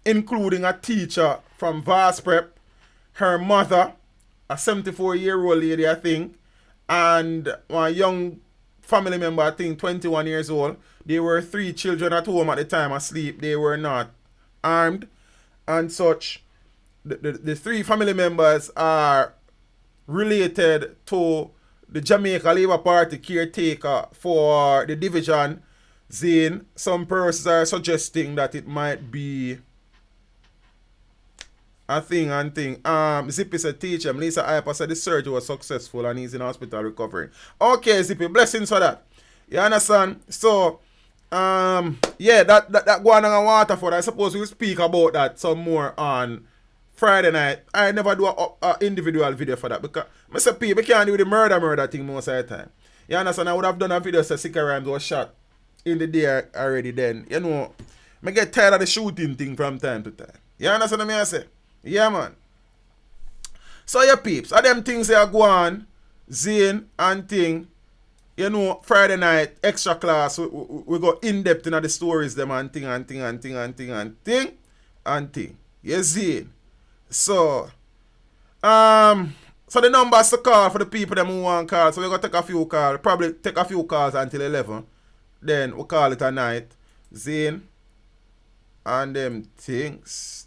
including a teacher from Vast Prep, her mother, a 74-year-old lady, I think, and one young family member, I think 21 years old. There were 3 children at home at the time asleep. They were not armed and such. The 3 family members are related to the Jamaica Labour Party caretaker for the division. Zine, some persons are suggesting that it might be a thing. Zippy said, teach him. Lisa Iper said the surgery was successful and he's in hospital recovering. Okay, Zippy, blessings for that. You understand? So, yeah, that going on Waterford, I suppose we'll speak about that some more on Friday night. I never do a individual video for that because I say people can't do the murder thing most of the time. You understand? I would have done a video say Sika Rhymes was shot in the day already then. You know, I get tired of the shooting thing from time to time. You understand what I say? Yeah, man. So, yeah, peeps, are them things that go on, Zane and thing, you know, Friday night, extra class, we go in-depth in the stories, them and thing. Yes, Zane. So, so the numbers to call for the people that who want to call. So we're going to take a few calls. Probably take a few calls until 11. Then we'll call it a night. Zane. and them things.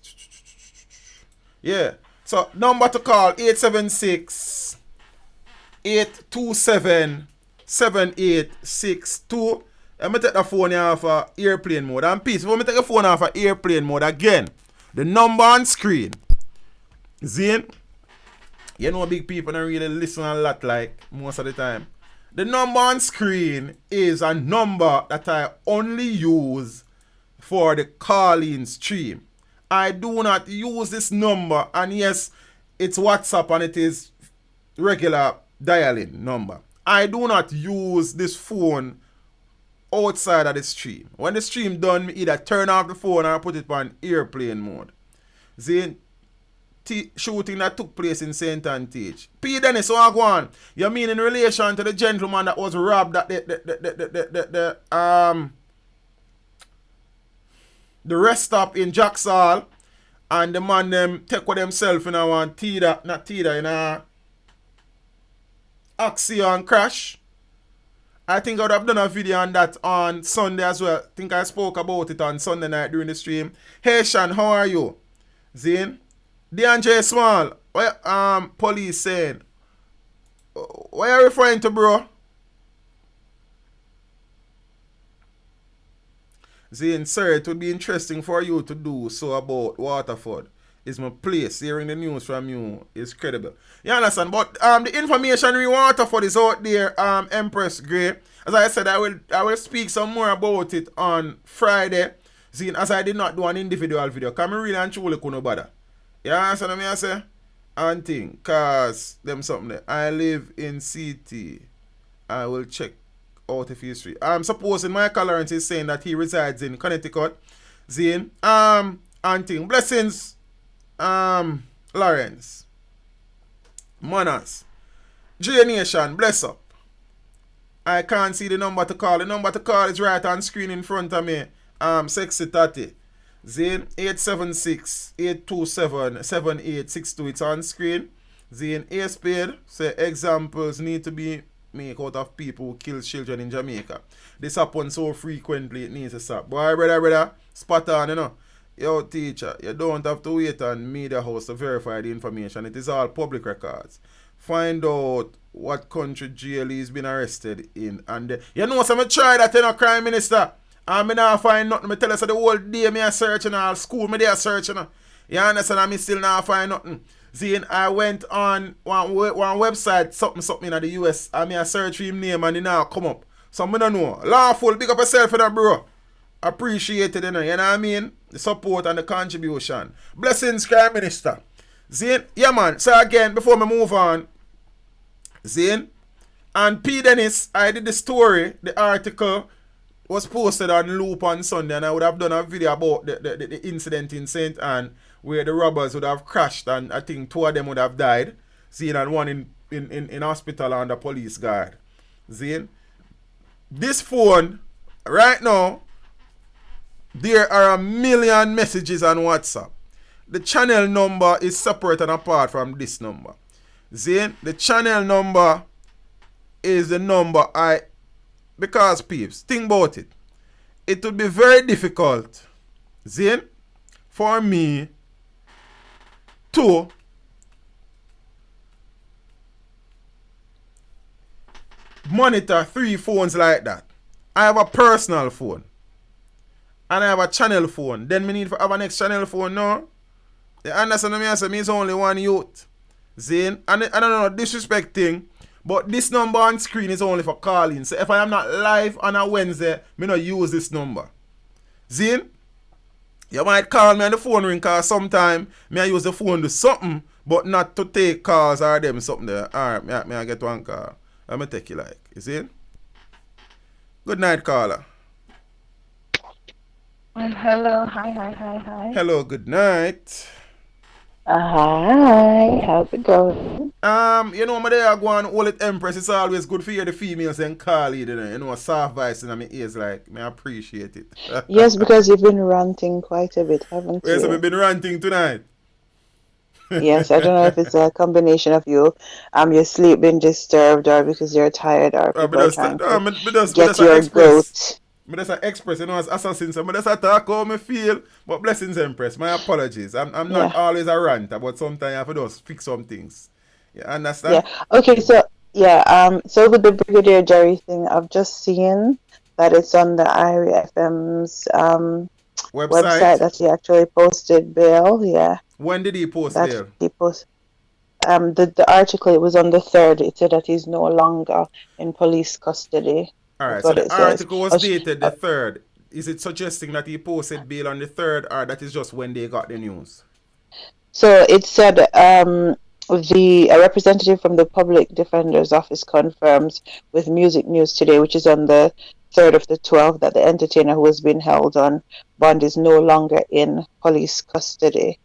Yeah. So number to call 876 827 7862. Let me take the phone off of airplane mode. And peace, if I take the phone off of airplane mode again, the number on screen, Zane, you know big people don't really listen a lot like most of the time. The number on screen is a number that I only use for the calling stream. I do not use this number, and yes, it's WhatsApp and it is regular dialing number. I do not use this phone outside of the stream. When the stream done, me either turn off the phone or put it on airplane mode. The shooting that took place in St. Antage. P. Dennis, so I go on. You mean in relation to the gentleman that was robbed at the rest stop in Jacksall, and the man them take with themselves in a one in a accident crash. I think I would have done a video on that on Sunday as well. I think I spoke about it on Sunday night during the stream. Hey Sean, how are you? Zane? DeAndre Small, what police saying? What are you referring to, bro? Zane, sir, it would be interesting for you to do so about Waterford. Is my place. Hearing the news from you is credible. You understand? But the information in Waterford is out there, Empress Grey. As I said, I will speak some more about it on Friday. Zane, as I did not do an individual video. Come really and truly couldn't bother. You understand what I say? And thing, cause them something there. I live in CT. I will check out if history. I'm supposing Michael Lawrence is saying that he resides in Connecticut. Zane. And thing. Blessings. Lawrence. Manas. J Nation, bless up. I can't see the number to call. The number to call is right on screen in front of me. Sexy Tati. Zane 876-827-7862. It's on screen. Zane A Spade say examples need to be made out of people who kill children in Jamaica. This happens so frequently it needs to stop. Boy, brother, spot on, you know. Yo, teacher, you don't have to wait on media house to verify the information. It is all public records. Find out what country GLE has been arrested in. And you know, so I try that, you know, Crime Minister. And I not find nothing. I tell you, so the whole day me a searching, all school me there searching. You understand? And I still not find nothing. See, I went on one website, something in the US, and me a search for him name and he now come up. So I don't know. Lawful, big up yourself for that, bro. Appreciate it, you know what I mean? The support and the contribution. Blessings, Prime Minister. Zane, yeah man. So again, before me move on, Zane, and P. Dennis, I did the story, the article was posted on Loop on Sunday, and I would have done a video about the incident in St. Anne where the robbers would have crashed and I think 2 of them would have died. Zane, and one in hospital under police guard. Zane, this phone, right now, there are 1 million messages on WhatsApp. The channel number is separate and apart from this number. Zane, the channel number is the number because peeps, think about it. It would be very difficult, Zane, for me to monitor 3 phones like that. I have a personal phone. And I have a channel phone. Then me need to have a next channel phone now. You understand what I say? Me is only one youth. Zane. And I don't know, disrespecting. But this number on screen is only for calling. So if I am not live on a Wednesday, me not use this number. Zane, you might call me on the phone ring because sometimes me I use the phone to something, but not to take calls or them something there. Alright, me I get one call. Let me take you like. You see? Good night, caller. Well, hello. Hi. Hello, good night. Hi, how's it going? You know, my day I go on hold it Empress. It's always good for you, the females and call you, you know, a soft voice in my ears, like, me appreciate it. Yes, because you've been ranting quite a bit, haven't you? Yes, I've been ranting tonight. Yes, I don't know if it's a combination of your sleep being disturbed or because you're tired or people are trying to get your goat. Me just a express, you know, as assassin, so me just a talk how me feel. But blessings, Empress. My apologies. I'm not Yeah. always a rant, but sometimes I have to just fix some things. You Yeah. understand? Okay. So yeah. So with the Brigadier Jerry thing, I've just seen that it's on the IRI FM's website Website. that he actually posted bail. Yeah. When did he post That there? he post. The article, it was on the 3rd. It said that he's no longer in police custody. That's Alright, so what the it says. article was dated the 3rd. Is it suggesting that he posted bail on the 3rd, or that is just when they got the news? So it said a representative from the Public Defender's Office confirms with Music News Today, which is on the 3rd of the 12th, that the entertainer who has been held on bond is no longer in police custody.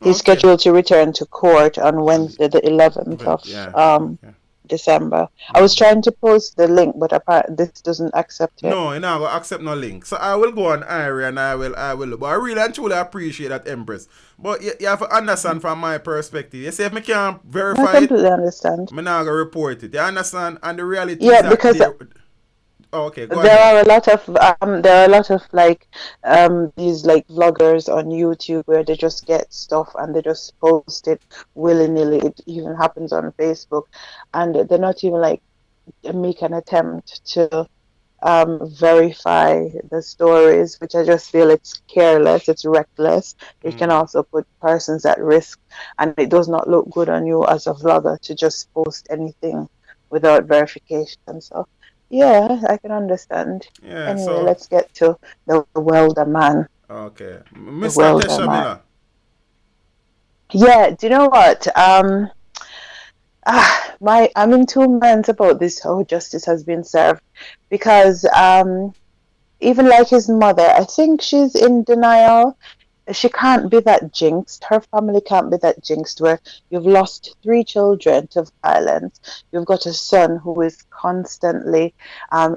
He's scheduled to return to court on Wednesday, the 11th of December. I was trying to post the link, but apparently this doesn't accept it. No, you're not going to accept no link. So I will go on Irie and I will. But I really and truly appreciate that, Empress. But you have to understand from my perspective. You see, if I can't verify I completely understand. I'm not going to report it. You understand? And the reality Yeah, is that because okay, go there ahead. are a lot of like these like vloggers on YouTube where they just get stuff and they just post it willy-nilly. It even happens on Facebook, and they're not even like make an attempt to verify the stories, which I just feel it's careless, it's reckless. It can also put persons at risk, and it does not look good on you as a vlogger to just post anything without verification. So yeah, I can understand. Yeah, Anyway, so let's get to the welder man. okay. The Mr. welder Tesha man. Miller. Yeah, do you know what? I'm in two minds about this, how justice has been served, because even like his mother, I think she's in denial. She can't be that jinxed. Her family can't be that jinxed where you've lost 3 children to violence. You've got a son who is constantly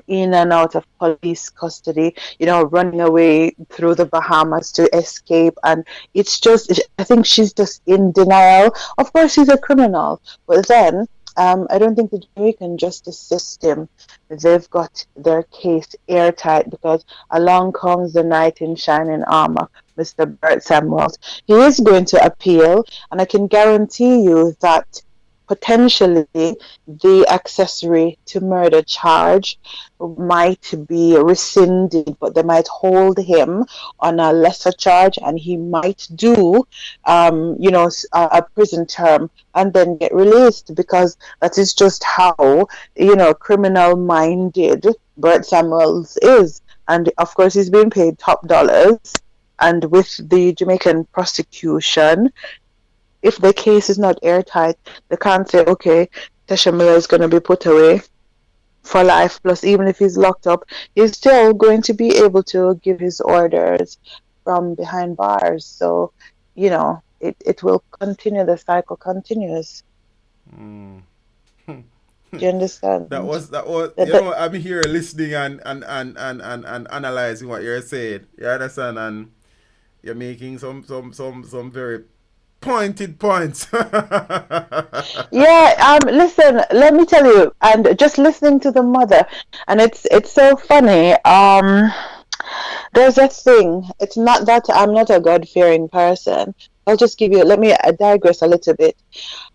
in and out of police custody, running away through the Bahamas to escape. And it's just, I think she's just in denial. Of course, he's a criminal. But then I don't think the Jamaican justice system, they've got their case airtight, because along comes the knight in shining armor, Mr. Bert Samuels. He is going to appeal, and I can guarantee you that potentially the accessory to murder charge might be rescinded, but they might hold him on a lesser charge, and he might do a prison term and then get released, because that is just how criminal minded Bert Samuels is. And of course he's being paid top dollars, and with the Jamaican prosecution, if the case is not airtight, they can't say, okay, Tesha Miller is going to be put away for life. Plus, even if he's locked up, he's still going to be able to give his orders from behind bars. So, it will continue. The cycle continues. Do you understand? That was I'm here listening and analyzing what you're saying. You understand? And you're making some very pointed points. Yeah, listen, let me tell you, and just listening to the mother, and it's so funny. There's a thing. It's not that I'm not a God-fearing person. I'll just let me digress a little bit.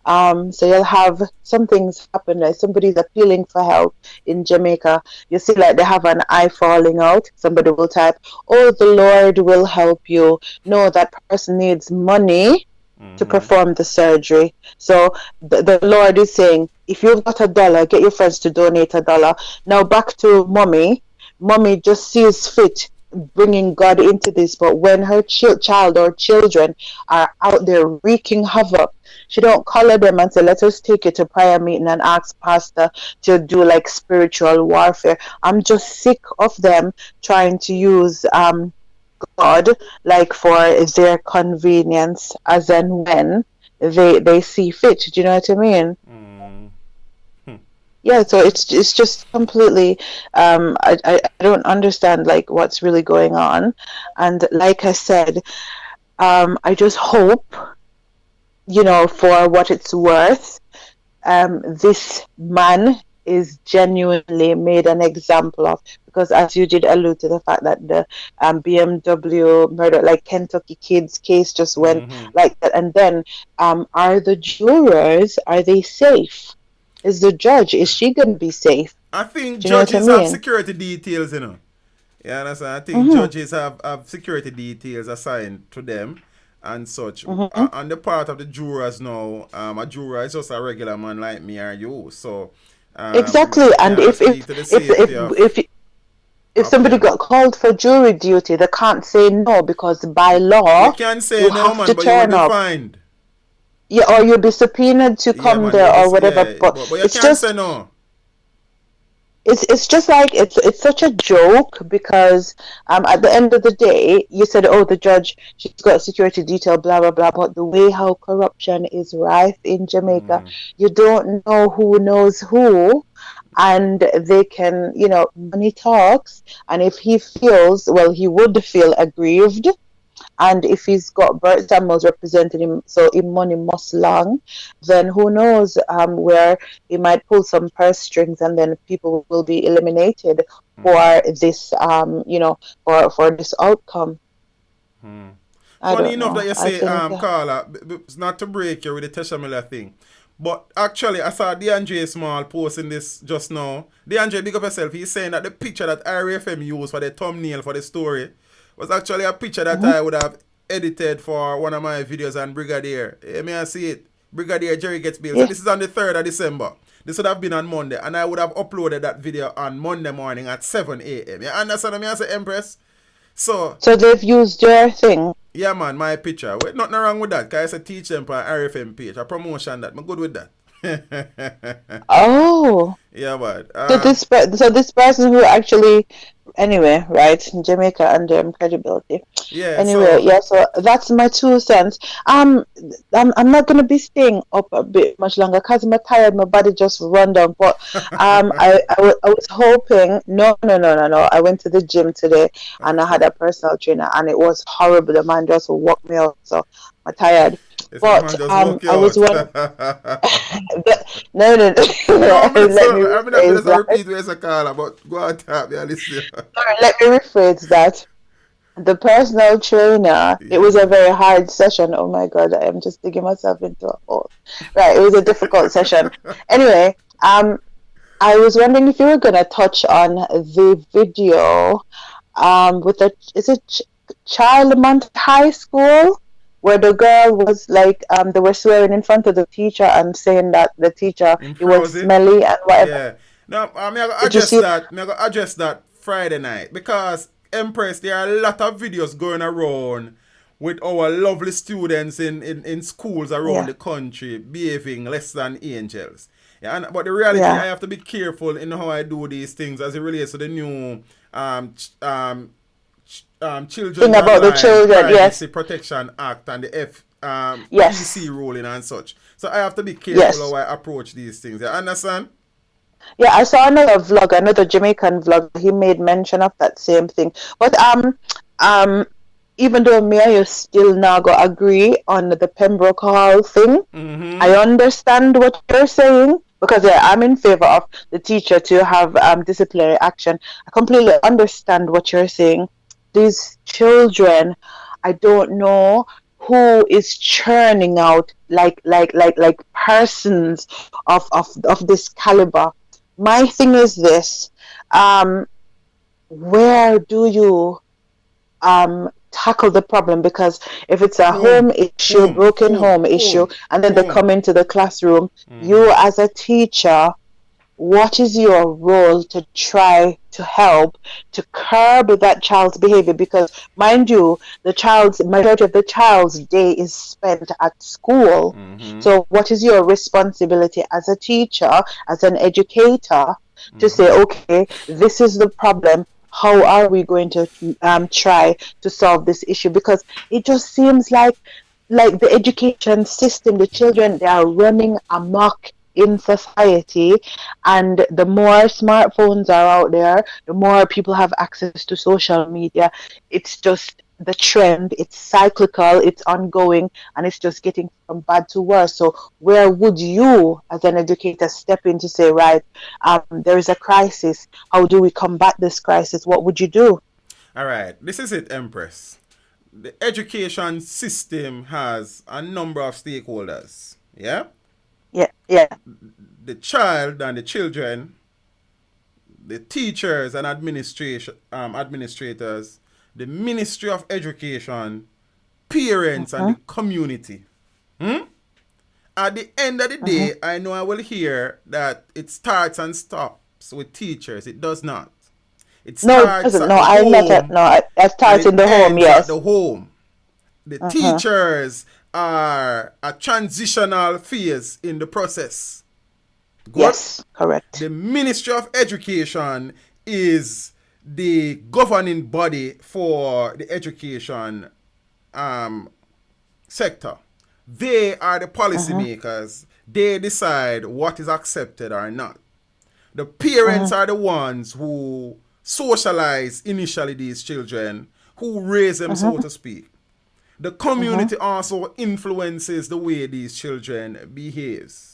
So you'll have some things happen, like somebody's appealing for help in Jamaica. You see, like they have an eye falling out. Somebody will type, "Oh, the Lord will help you." No, that person needs money to perform the surgery. So the Lord is saying, if you've got $1, get your friends to donate $1. Now back to mommy. Mommy just sees fit bringing God into this, but when her child or children are out there wreaking havoc, she don't color them and say, let us take you to prayer meeting and ask pastor to do like spiritual warfare. I'm just sick of them trying to use God like for their convenience as and when they see fit. Do you know what I mean? Yeah, so it's just completely I don't understand like what's really going on. And like I said, I just hope, for what it's worth, this man is genuinely made an example of, because as you did allude to the fact that the BMW murder, like Kentucky kids case just went like that, and then are the jurors, are they safe? Is the judge, is she going to be safe? I think Do you know what I judges have mean? security details, you know. Yeah, understand? I think judges have security details assigned to them and such. On the part of the jurors now, a juror is just a regular man like me or you. So Exactly, and if somebody got called for jury duty, they can't say no, because by law you can say you no, have man, to but you will turn be up. fined. Yeah, or you'll be subpoenaed to come man, there you'll or be- whatever. yeah, But but you it's can't just say no. it's just like it's such a joke, because at the end of the day you said, oh, the judge, she's got security detail, blah blah blah, but the way how corruption is rife in Jamaica, you don't know who knows who, and they can, money talks, and if he feels, well, he would feel aggrieved. And if he's got Bert Samuels representing him, so his money must long, then who knows where he might pull some purse strings, and then people will be eliminated for this, for this outcome. I Funny don't enough know. that you I say, think Carla, it's not to break you with the Tesha Miller thing, but actually I saw DeAndre Small posting this just now. DeAndre, big up yourself. He's saying that the picture that RFM used for the thumbnail for the story was actually a picture that I would have edited for one of my videos on Brigadier. May I see it? Brigadier Jerry gets bail. So this is on the 3rd of December. This would have been on Monday, and I would have uploaded that video on Monday morning at 7 a.m. You understand what I say, Empress? So they've used your thing. Yeah, man, my picture. Wait, nothing wrong with that, because I said teach them for RFM page. I promotion that. I'm good with that. Oh. Yeah, but so this person who actually, anyway, right, Jamaica and credibility. Yeah. Anyway, so that's my 2 cents. I'm not gonna be staying up a bit much longer because I'm tired. My body just run down. But I was hoping. No. I went to the gym today and I had a personal trainer, and it was horrible. The man just woke me up, so I'm tired. But I was wondering. No. Let me rephrase that. The personal trainer, it was a very hard session. Oh my God, I am just digging myself into a hole. Right, it was a difficult session. Anyway, I was wondering if you were going to touch on the video with Charlemont High School, where the girl was like, they were swearing in front of the teacher and saying that the teacher, it was smelly and whatever. Yeah. No, I'm going to address that Friday night, because Empress, there are a lot of videos going around with our lovely students in schools around the country behaving less than angels. Yeah, but the reality, I have to be careful in how I do these things as it relates to the new Children thing about the children, Privacy Protection Act and the PC ruling and such. So I have to be careful how I approach these things. You understand? Yeah, I saw another Jamaican vlog. He made mention of that same thing. But even though me and you still not go agree on the Pembroke Hall thing, I understand what you're saying, because I'm in favor of the teacher to have disciplinary action. I completely understand what you're saying. These children, I don't know who is churning out like persons of this caliber. My thing is this: where do you tackle the problem? Because if it's a home issue, broken home issue, and then they come into the classroom, you as a teacher, what is your role to try to help to curb that child's behavior? Because mind you, majority of the child's day is spent at school. So what is your responsibility as a teacher, as an educator, to say, okay, this is the problem, how are we going to try to solve this issue? Because it just seems like the education system, the children, they are running amok in society, and the more smartphones are out there, the more people have access to social media. It's just the trend. It's cyclical, it's ongoing, and it's just getting from bad to worse. So where would you, as an educator, step in to say, right, there is a crisis. How do we combat this crisis? What would you do? All right, this is it, Empress. The education system has a number of stakeholders. Yeah? Yeah. The child and the children, the teachers and administrators, the Ministry of Education, parents, and the community. At the end of the day, I know I will hear that it starts and stops with teachers. It does not. It starts at the home. It starts in the home, yes. At the home. The teachers are a transitional phase in the process. Good? Yes, correct. The Ministry of Education is the governing body for the education sector. They are the policymakers. They decide what is accepted or not. The parents are the ones who socialize initially these children, who raise them, so to speak. The community also influences the way these children behaves.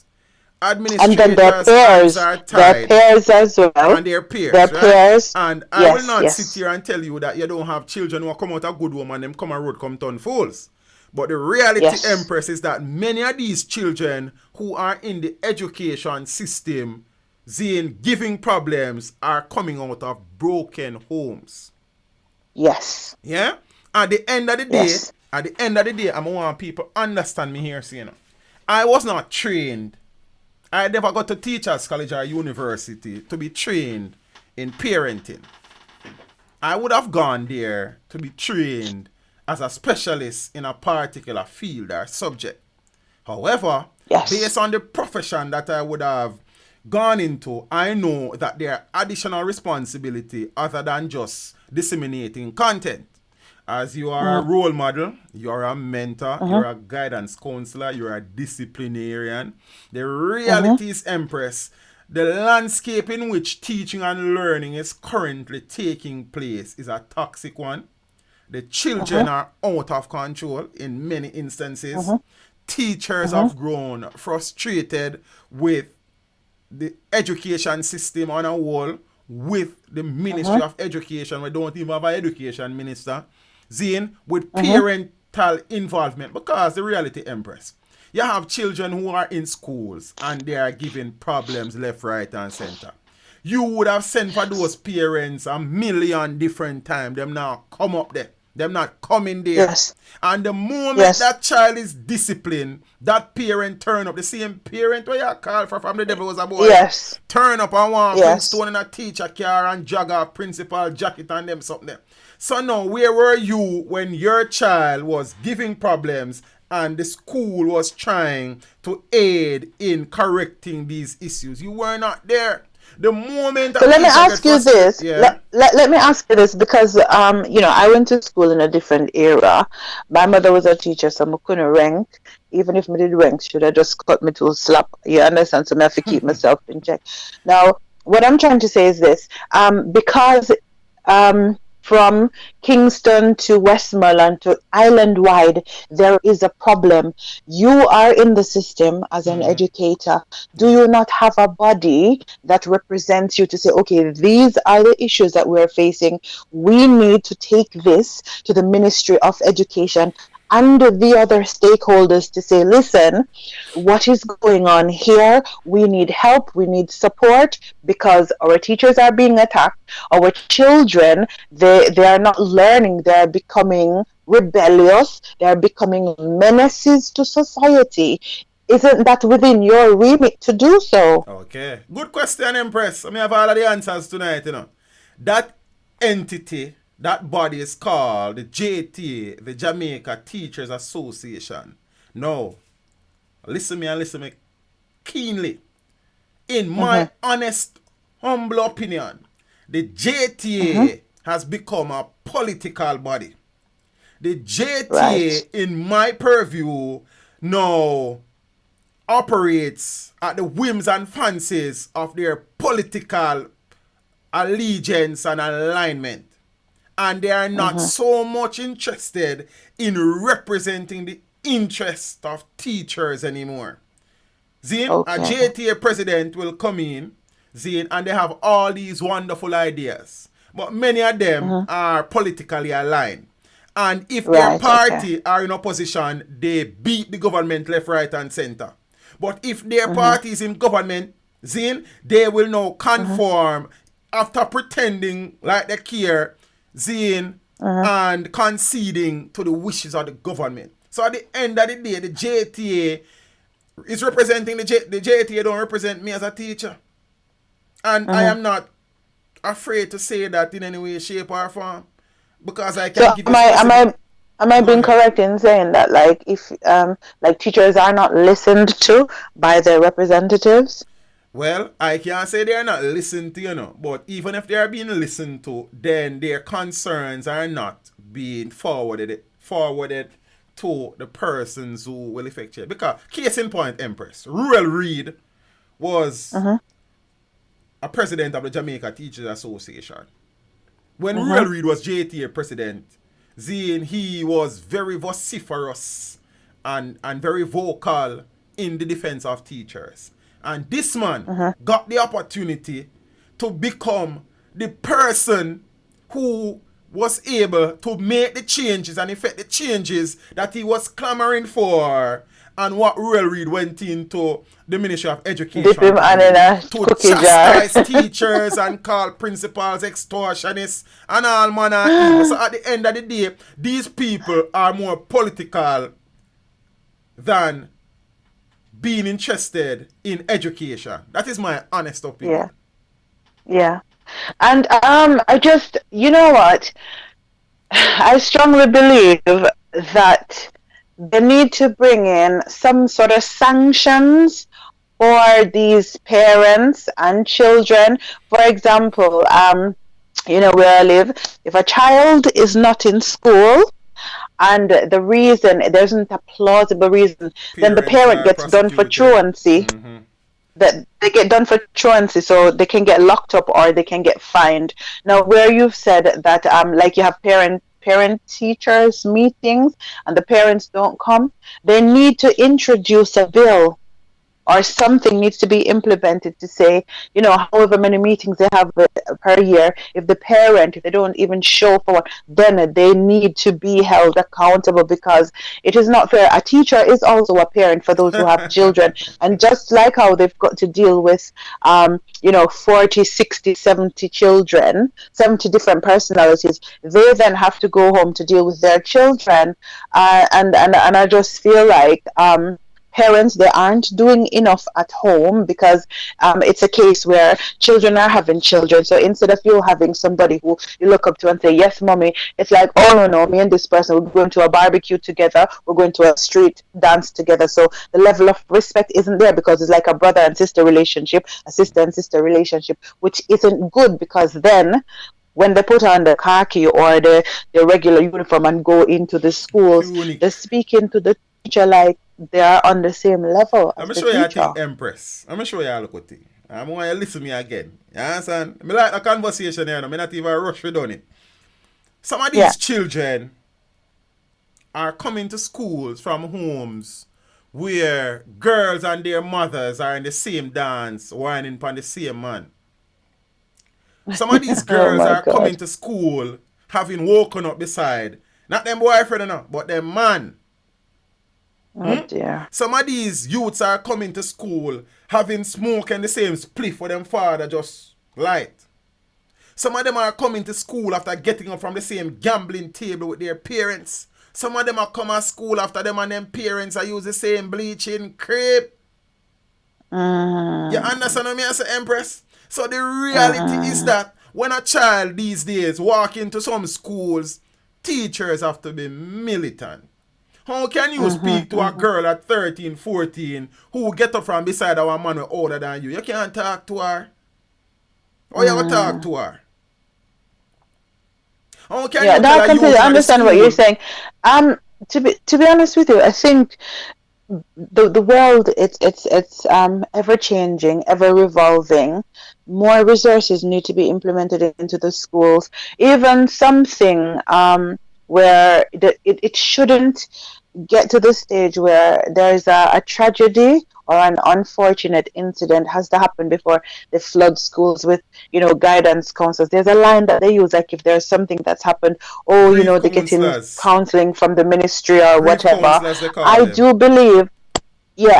Administrators and then their peers, are tied, their peers as well, and their peers, their right? peers. And I will not sit here and tell you that you don't have children who come out a good woman, them come a road, come turn fools. But the reality, Empress, is that many of these children who are in the education system, giving problems, are coming out of broken homes. Yes. Yeah? At the end of the day, I want people understand me here, you know. I was not trained. I never got to teachers college or university to be trained in parenting. I would have gone there to be trained as a specialist in a particular field or subject. However, based on the profession that I would have gone into, I know that there are additional responsibility other than just disseminating content. As you are a role model, you're a mentor, you're a guidance counselor, you're a disciplinarian. The reality is, Empress, the landscape in which teaching and learning is currently taking place is a toxic one. The children are out of control in many instances. Teachers have grown frustrated with the education system on a whole, with the Ministry of Education. We don't even have an education minister. With parental involvement. Because the reality, Empress, you have children who are in schools and they are given problems left, right, and center. You would have sent for those parents a million different times. Them now come up there. Them not coming there. Yes. And the moment that child is disciplined, that parent turn up. The same parent where you call for from the devil was a boy. Yes. Turn up and want stone in a teacher car and jog a principal jacket and them something there. So now, where were you when your child was giving problems and the school was trying to aid in correcting these issues? You were not there. The moment. So let me ask you this. Let me ask you this, because I went to school in a different era. My mother was a teacher, so I couldn't rank. Even if I did rank, should I just cut me to slap? You understand? So I have to keep myself in check. Now, what I'm trying to say is this: because from Kingston to Westmoreland to island-wide, there is a problem. You are in the system as an educator. Do you not have a body that represents you to say, okay, these are the issues that we're facing. We need to take this to the Ministry of Education and the other stakeholders to say, listen, what is going on here? We need help, we need support, because our teachers are being attacked. Our children, they are not learning, they're becoming rebellious, they're becoming menaces to society. Isn't that within your remit to do so? Okay, good question, Empress. I have all of the answers tonight, That entity, that body is called the JTA, the Jamaica Teachers Association. No, listen me keenly. In my honest, humble opinion, the JTA has become a political body. The JTA, in my purview, now operates at the whims and fancies of their political allegiance and alignment. and they are not so much interested in representing the interest of teachers anymore. Zine, a JTA president will come in, Zine, and they have all these wonderful ideas. But many of them are politically aligned. And if their party are in opposition, they beat the government left, right, and center. But if their party is in government, Zine, they will now conform after pretending like they care, Zine, and conceding to the wishes of the government. So at the end of the day, the JTA is representing the JTA don't represent me as a teacher. And I am not afraid to say that in any way, shape, or form. Because I can give am I being correct in saying that like if like teachers are not listened to by their representatives? Well, I can't say they are not listened to, but even if they are being listened to, then their concerns are not being forwarded to the persons who will effect it. Because, case in point, Empress, Ruel Reid was a president of the Jamaica Teachers Association. When Ruel Reid was JTA president, Zine, he was very vociferous and very vocal in the defense of teachers. And this man got the opportunity to become the person who was able to make the changes and effect the changes that he was clamoring for. And what Ruel Reid went into the Ministry of Education Dip him to chastise teachers and call principals extortionists and all manner of evil. So at the end of the day, these people are more political than being interested in education. That is my honest opinion. Yeah. And I just, you know what? I strongly believe that they need to bring in some sort of sanctions for these parents and children. For example, where I live, if a child is not in school, and the reason, there isn't a plausible reason, then the parent gets done for truancy. That they get done for truancy, so they can get locked up or they can get fined. Now, where you've said that, like you have parent teachers meetings and the parents don't come, they need to introduce a bill or something needs to be implemented to say, however many meetings they have per year, if they don't even show for one, then they need to be held accountable, because it is not fair. A teacher is also a parent for those who have children. And just like how they've got to deal with, 40, 60, 70 children, 70 different personalities, they then have to go home to deal with their children. And I just feel like, parents, they aren't doing enough at home, because it's a case where children are having children. So instead of you having somebody who you look up to and say, yes, mommy, it's like, oh, no, me and this person, we're going to a barbecue together, we're going to a street dance together. So the level of respect isn't there, because it's like a brother and sister relationship, a sister and sister relationship, which isn't good, because then when they put on the khaki or the regular uniform and go into the schools, they're speaking to the teacher like they are on the same level as the teacher. I'm going to show you a thing, Empress. I'm going to show you a look at thing. I'm going to listen to me again. You understand? I like a conversation here. I'm not even rush for doing it. Some of these children are coming to schools from homes where girls and their mothers are in the same dance, whining upon the same man. Some of these girls are coming to school having woken up beside, not them boyfriend, but them man. Oh dear. Some of these youths are coming to school having smoke and the same spliff for them father just light. Some of them are coming to school after getting up from the same gambling table with their parents. Some of them are come to school after them and them parents are use the same bleaching crepe. You understand what I say, Empress? So the reality is that when a child these days walk into some schools, teachers have to be militant. How can you speak to a girl at 13, 14 who get up from beside our man who older than you? You can't talk to her. Or you talk to her. How can you I completely understand what you're saying. To be honest with you, I think the world, it's ever changing, ever revolving. More resources need to be implemented into the schools. Even something where it shouldn't get to the stage where there's a tragedy or an unfortunate incident has to happen before they flood schools with, guidance counselors. There's a line that they use, like if there's something that's happened, Brief they're getting counselors. counseling from the ministry or Brief whatever. counselors, they call I them. do believe,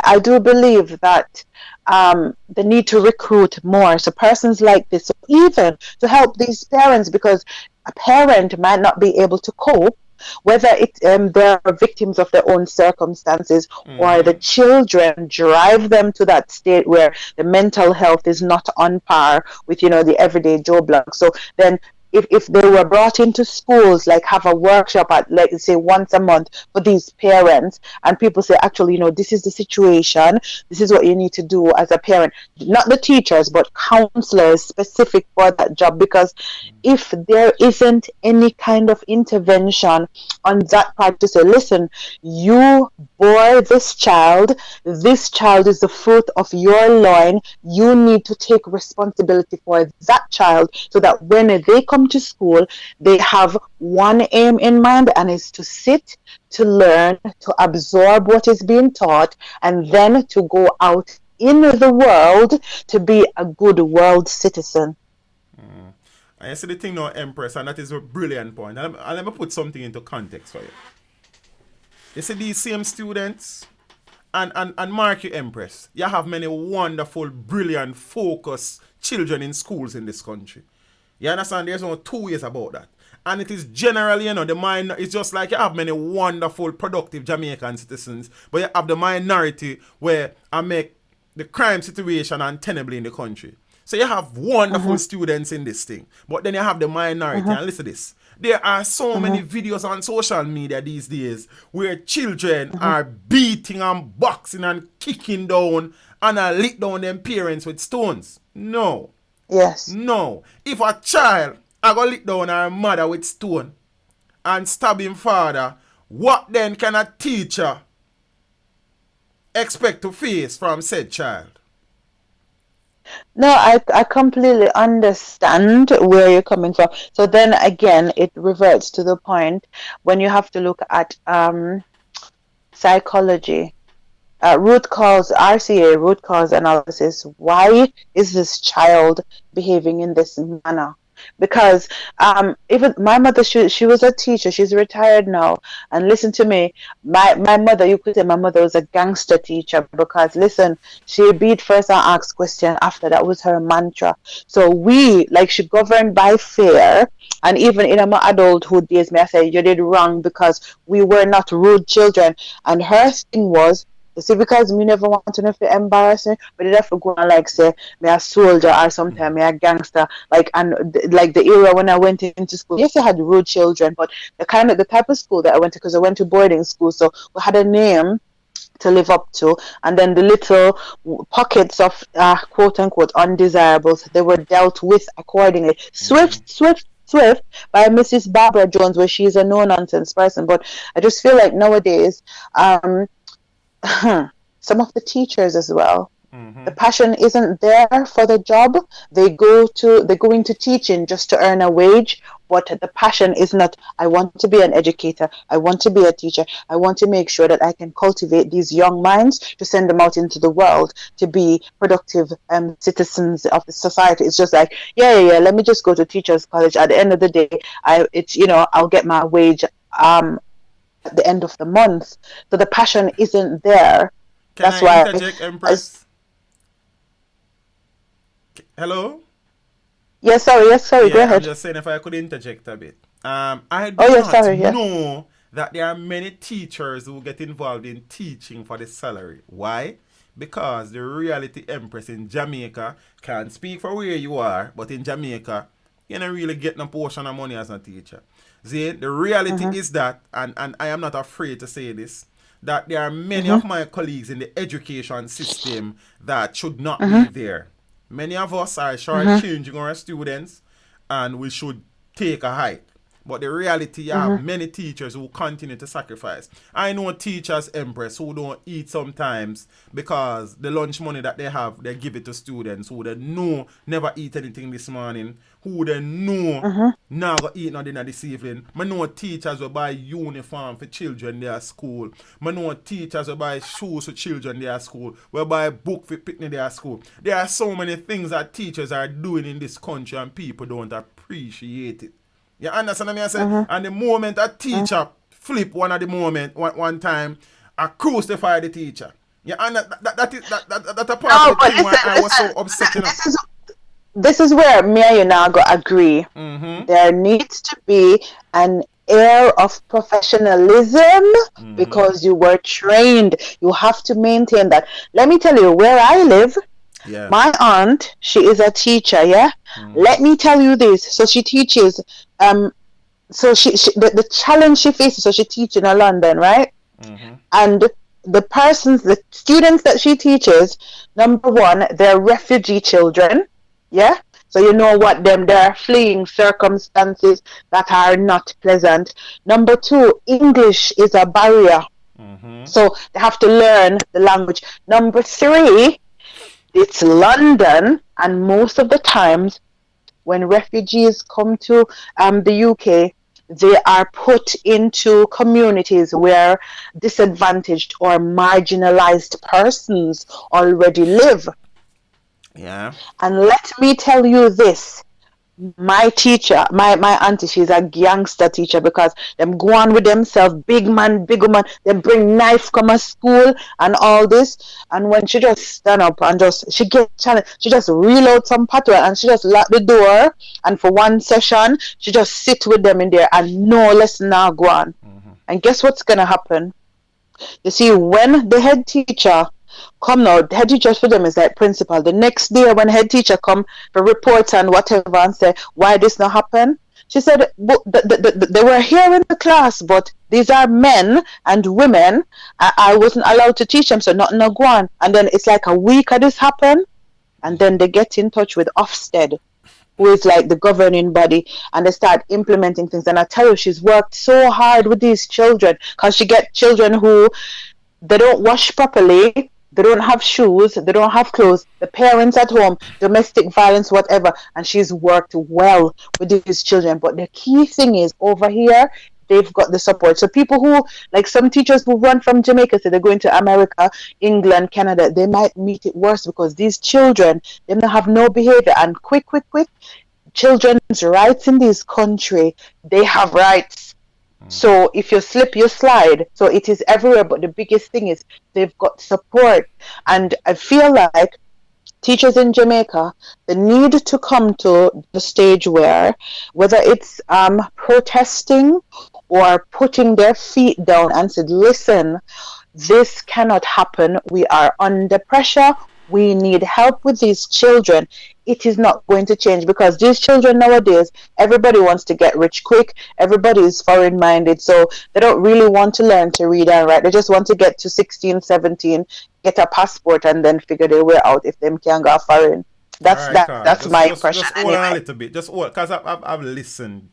I do believe that they need to recruit more. So persons like this, so even to help these parents, because a parent might not be able to cope, whether they're victims of their own circumstances or the children drive them to that state where the mental health is not on par with, the everyday Joe Block. So then if they were brought into schools, like have a workshop at, like, say, once a month for these parents, and people say, actually, this is the situation, this is what you need to do as a parent, not the teachers, but counselors specific for that job, because if there isn't any kind of intervention on that part to say, listen, you bore this child is the fruit of your loin, you need to take responsibility for that child, so that when they come to school, they have one aim in mind, and is to sit, to learn, to absorb what is being taught, and then to go out in the world to be a good world citizen. And you see the thing now, Empress, and that is a brilliant point. And let me put something into context for you. You see these same students, and mark you, Empress, you have many wonderful, brilliant, focused children in schools in this country. You understand? There's no two ways about that. And it is generally, the mind, it's just like you have many wonderful, productive Jamaican citizens, but you have the minority where I make the crime situation untenable in the country. So you have wonderful students in this thing, but then you have the minority. And listen to this. There are so many videos on social media these days where children are beating and boxing and kicking down and lick down them parents with stones. No. Yes. No. If a child I go lick down her mother with stone and stab him father, what then can a teacher expect to face from said child? No, I completely understand where you're coming from. So then again, it reverts to the point when you have to look at psychology, root cause, RCA, root cause analysis. Why is this child behaving in this manner? Because even my mother, she was a teacher. She's retired now. And listen to me, my mother, you could say my mother was a gangster teacher, because listen, she beat first and asked question after. That was her mantra. So she governed by fear. And even in my adulthood days, I say you did wrong because we were not rude children. And her thing was, you see, because me never want to know if you embarrass me, but it have to go and say me a soldier or sometimes me a gangster. The era when I went into school, yes, I had rude children, but the type of school that I went to, because I went to boarding school, so we had a name to live up to, and then the little pockets of quote unquote undesirables, they were dealt with accordingly. Swift by Mrs. Barbara Jones, where she's a no nonsense person. But I just feel like nowadays some of the teachers as well, the passion isn't there for the job. They go into teaching just to earn a wage, but the passion is not, I want to be an educator, I want to be a teacher, I want to make sure that I can cultivate these young minds to send them out into the world to be productive citizens of the society. It's just like, let me just go to teachers college. At the end of the day, I'll get my wage at the end of the month. So the passion isn't there. That's why. Interject, Empress? Hello? Yes, sorry, Yeah, go ahead. I'm just saying if I could interject a bit. I do know that there are many teachers who get involved in teaching for the salary. Why? Because the reality, Empress, in Jamaica, can't speak for where you are, but in Jamaica, you don't really get no portion of money as a teacher. See, the reality is that, and I am not afraid to say this, that there are many of my colleagues in the education system that should not be there. Many of us are shortchanging our students, and we should take a hike. But the reality, you have many teachers who continue to sacrifice. I know teachers, Empress, who don't eat sometimes because the lunch money that they have, they give it to students who they know never eat anything this morning, who they know now go eat no dinner this evening. I know teachers will buy uniform for children in their school. I know teachers will buy shoes for children in their school. Will buy book for picnic in their school. There are so many things that teachers are doing in this country and people don't appreciate it. You understand what I'm saying? And the moment a teacher flip one of the moment one time, I crucify the teacher. You understand? That's a part of the thing why I was so upset. You know? This is where me and you now go agree. There needs to be an air of professionalism because you were trained. You have to maintain that. Let me tell you, where I live, my aunt, she is a teacher, Let me tell you this. So she teaches, so she the challenge she faces, so she teaches in London, right? And the students that she teaches, number one, they're refugee children, so you know what they're fleeing circumstances that are not pleasant. Number two, English is a barrier, so they have to learn the language. Number three, it's London, and most of the times when refugees come to the UK, they are put into communities where disadvantaged or marginalized persons already live. And let me tell you this. My teacher, my auntie, she's a gangster teacher because them go on with themselves, big man, big woman, they bring knife come to school and all this. And when she just stand up and she get challenged, she just reload some patois and she just lock the door. And for one session, she just sit with them in there and no lesson now go on. And guess what's going to happen? You see, when the head teacher come now, the head teacher for them is like principal. The next day when head teacher come for reports and whatever and say, why this not happen? She said, they were here in the class, but these are men and women. I wasn't allowed to teach them, so nothing no go on. And then it's like a week of this happen. And then they get in touch with Ofsted, who is like the governing body, and they start implementing things. And I tell you, she's worked so hard with these children because she get children who, they don't wash properly, they don't have shoes, they don't have clothes, the parents at home, domestic violence, whatever, and she's worked well with these children. But the key thing is, over here, they've got the support. So people who, like some teachers who run from Jamaica, so they're going to America, England, Canada, they might meet it worse because these children, they don't have no behavior. And quick, children's rights in this country, they have rights. So if you slip, you slide. So it is everywhere. But the biggest thing is they've got support. And I feel like teachers in Jamaica, they need to come to the stage where, whether it's protesting or putting their feet down and said, listen, this cannot happen. We are under pressure. We need help with these children. It is not going to change because these children nowadays, everybody wants to get rich quick. Everybody is foreign minded. So they don't really want to learn to read and write. They just want to get to 16, 17, get a passport and then figure their way out if them can go foreign. That's my impression. Just hold on a little bit. Just hold, because I've listened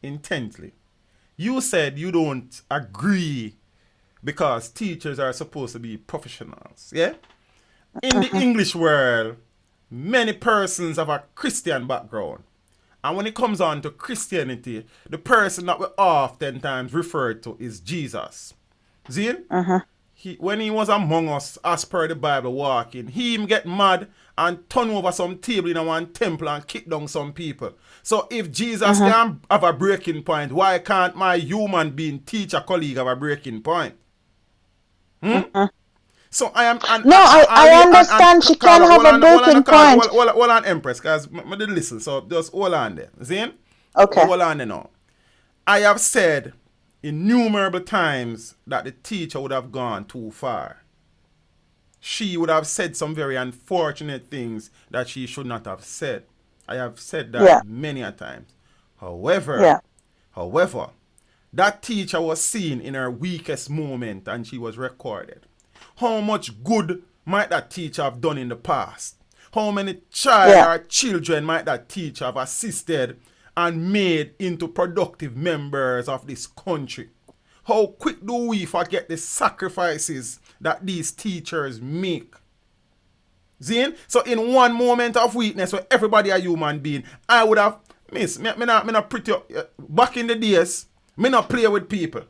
intently. You said you don't agree because teachers are supposed to be professionals. Yeah? In the English world, many persons have a Christian background. And when it comes on to Christianity, the person that we oftentimes refer to is Jesus. See? When he was among us, as per the Bible walking, he get mad and turn over some table in one temple and kick down some people. So if Jesus can have a breaking point, why can't my human being teacher colleague have a breaking point? So I am. I understand she can have a breaking point. Hold on, Empress, because I did listen. So just hold on there. See? Okay. Hold on there now. I have said innumerable times that the teacher would have gone too far. She would have said some very unfortunate things that she should not have said. I have said that many a times. However, that teacher was seen in her weakest moment and she was recorded. How much good might that teacher have done in the past? How many child or children might that teacher have assisted and made into productive members of this country. How quick do we forget the sacrifices that these teachers make? Zine? So in one moment of weakness where everybody a human being, I would have, me not pretty, back in the days, me not play with people.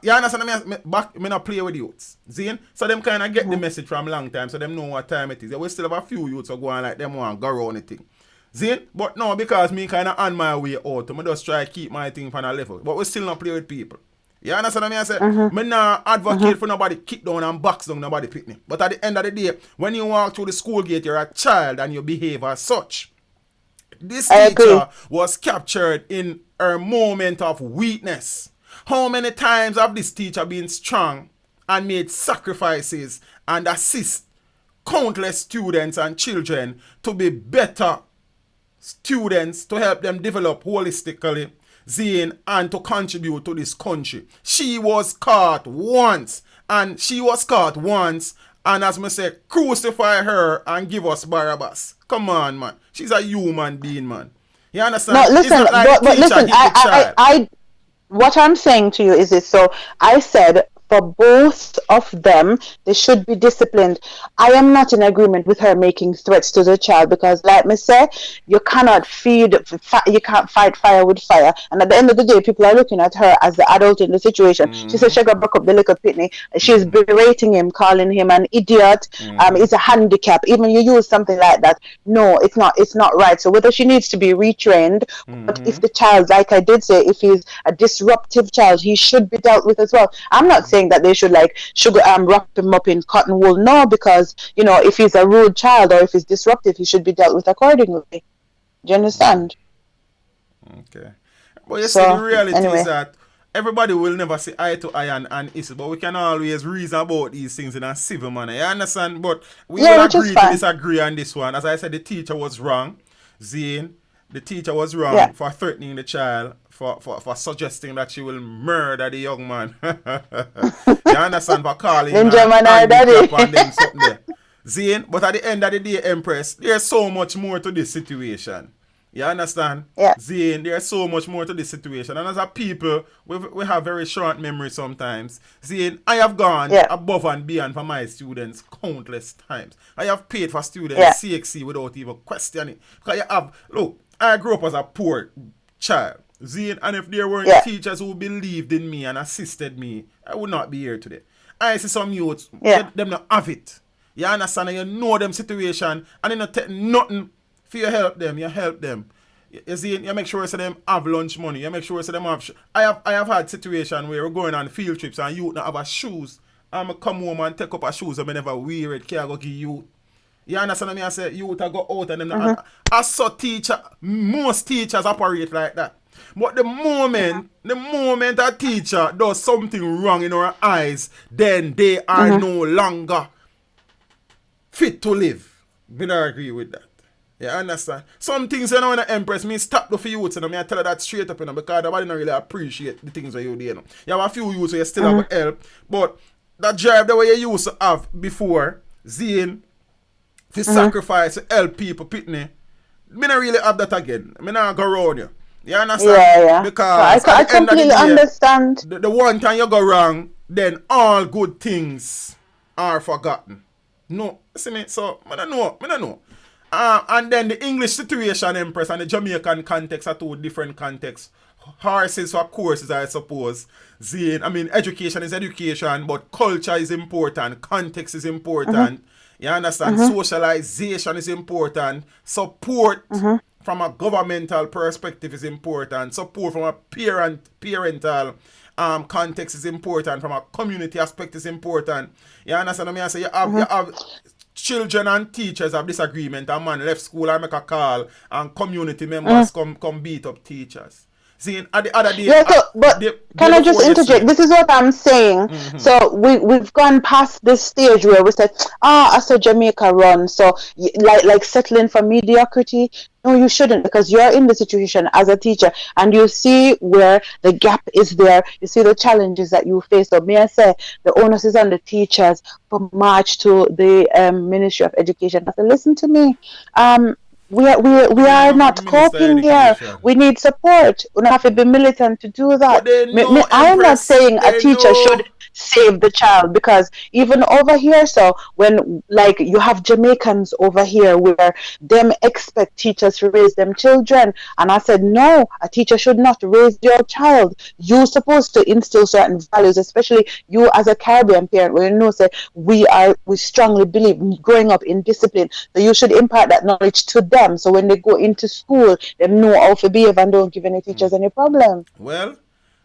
You understand? Me not play with youths. Zine? So them kind of get the message from long time, so them know what time it is. We still have a few youths who go on like them want go around the thing. Zine? But no, because me kind of on my way out, I just try to keep my thing on a level. But we still not play with people. You understand what I say? Me not advocate for nobody kick down and box down nobody picnic. But at the end of the day, when you walk through the school gate, you're a child and you behave as such. This teacher was captured in her moment of weakness. How many times have this teacher been strong and made sacrifices and assist countless students and children to be better students, to help them develop holistically, Zane, and to contribute to this country? She was caught once, and as me say, crucify her and give us Barabbas. Come on, man. She's a human being, man. You understand? No, listen, like but listen, what I'm saying to you is this. So I said, for both of them, they should be disciplined. I am not in agreement with her making threats to the child because, like me say, you can't fight fire with fire. And at the end of the day, people are looking at her as the adult in the situation. She said she got back up the little pitney. She's berating him, calling him an idiot. It's a handicap. Even you use something like that. No, it's not right. So whether she needs to be retrained, but if the child, like I did say, if he's a disruptive child, he should be dealt with as well. I'm not saying that they should wrap him up in cotton wool. No, because if he's a rude child or if he's disruptive, he should be dealt with accordingly. Do you understand? Okay. But you see, the reality is that everybody will never say eye to eye and issue, but we can always reason about these things in a civil manner. You understand? But we will agree to disagree on this one. As I said, the teacher was wrong. Zane, the teacher was wrong for threatening the child, for suggesting that she will murder the young man. You understand? For calling him daddy and them something there. Zane, but at the end of the day, Empress, there's so much more to this situation. You understand? Yeah. Zane, there's so much more to this situation. And as a people, we have very short memory sometimes. Zane, I have gone above and beyond for my students countless times. I have paid for students CXC without even questioning. Because I grew up as a poor child. Zane, and if there weren't teachers who believed in me and assisted me, I would not be here today. I see some youths, them not have it. You understand? And you know them situation, and you not take nothing for you help them. You help them. You see, you make sure them have lunch money. You make sure them have. I have had situation where we're going on field trips and youth not have a shoes. I'm come home and take up a shoes and I never wear it. Can I go give you? You understand me? I say youth I go out and them. I saw most teachers operate like that. But the moment a teacher does something wrong in our eyes, then they are no longer fit to live. We don't agree with that. You understand? Some things in the Empress, me stop the few youths and I tell her that straight up, because nobody don't really appreciate the things that you do. You have a few youths who you still have help, but that drive the way you used to have before, Zane, to sacrifice to help people, pitney, me not really have that again. Me not go around you. You understand? Yeah. Because I completely understand. The one time you go wrong, then all good things are forgotten. No, see me? So, I don't know. And then the English situation, Empress, and the Jamaican context are two different contexts. Horses for courses, I suppose. Zane, I mean, education is education, but culture is important. Context is important. You understand? Socialization is important. Support from a governmental perspective is important. Support from a parental context is important. From a community aspect is important. You understand what I mean? I say you have children and teachers have disagreement. A man left school and make a call, and community members come beat up teachers. See, at the other day... can I just interject? This is what I'm saying. So we've gone past this stage where we said, I saw Jamaica run, so like settling for mediocrity. No, you shouldn't, because you're in the situation as a teacher and you see where the gap is there. You see the challenges that you face. So may I say, the onus is on the teachers for march to the Ministry of Education. I said, listen to me. We are not Minister of coping here. Education. We need support. We don't have to be militant to do that. But they know, I'm not Empress. saying a They teacher know. should save the child, because even over here, so when like you have Jamaicans over here where them expect teachers to raise them children, and I said no, a teacher should not raise your child. You're supposed to instill certain values, especially you as a Caribbean parent, where you know say we strongly believe growing up in discipline, so you should impart that knowledge to them, so when they go into school they know how to behave and don't give any teachers any problem. Well,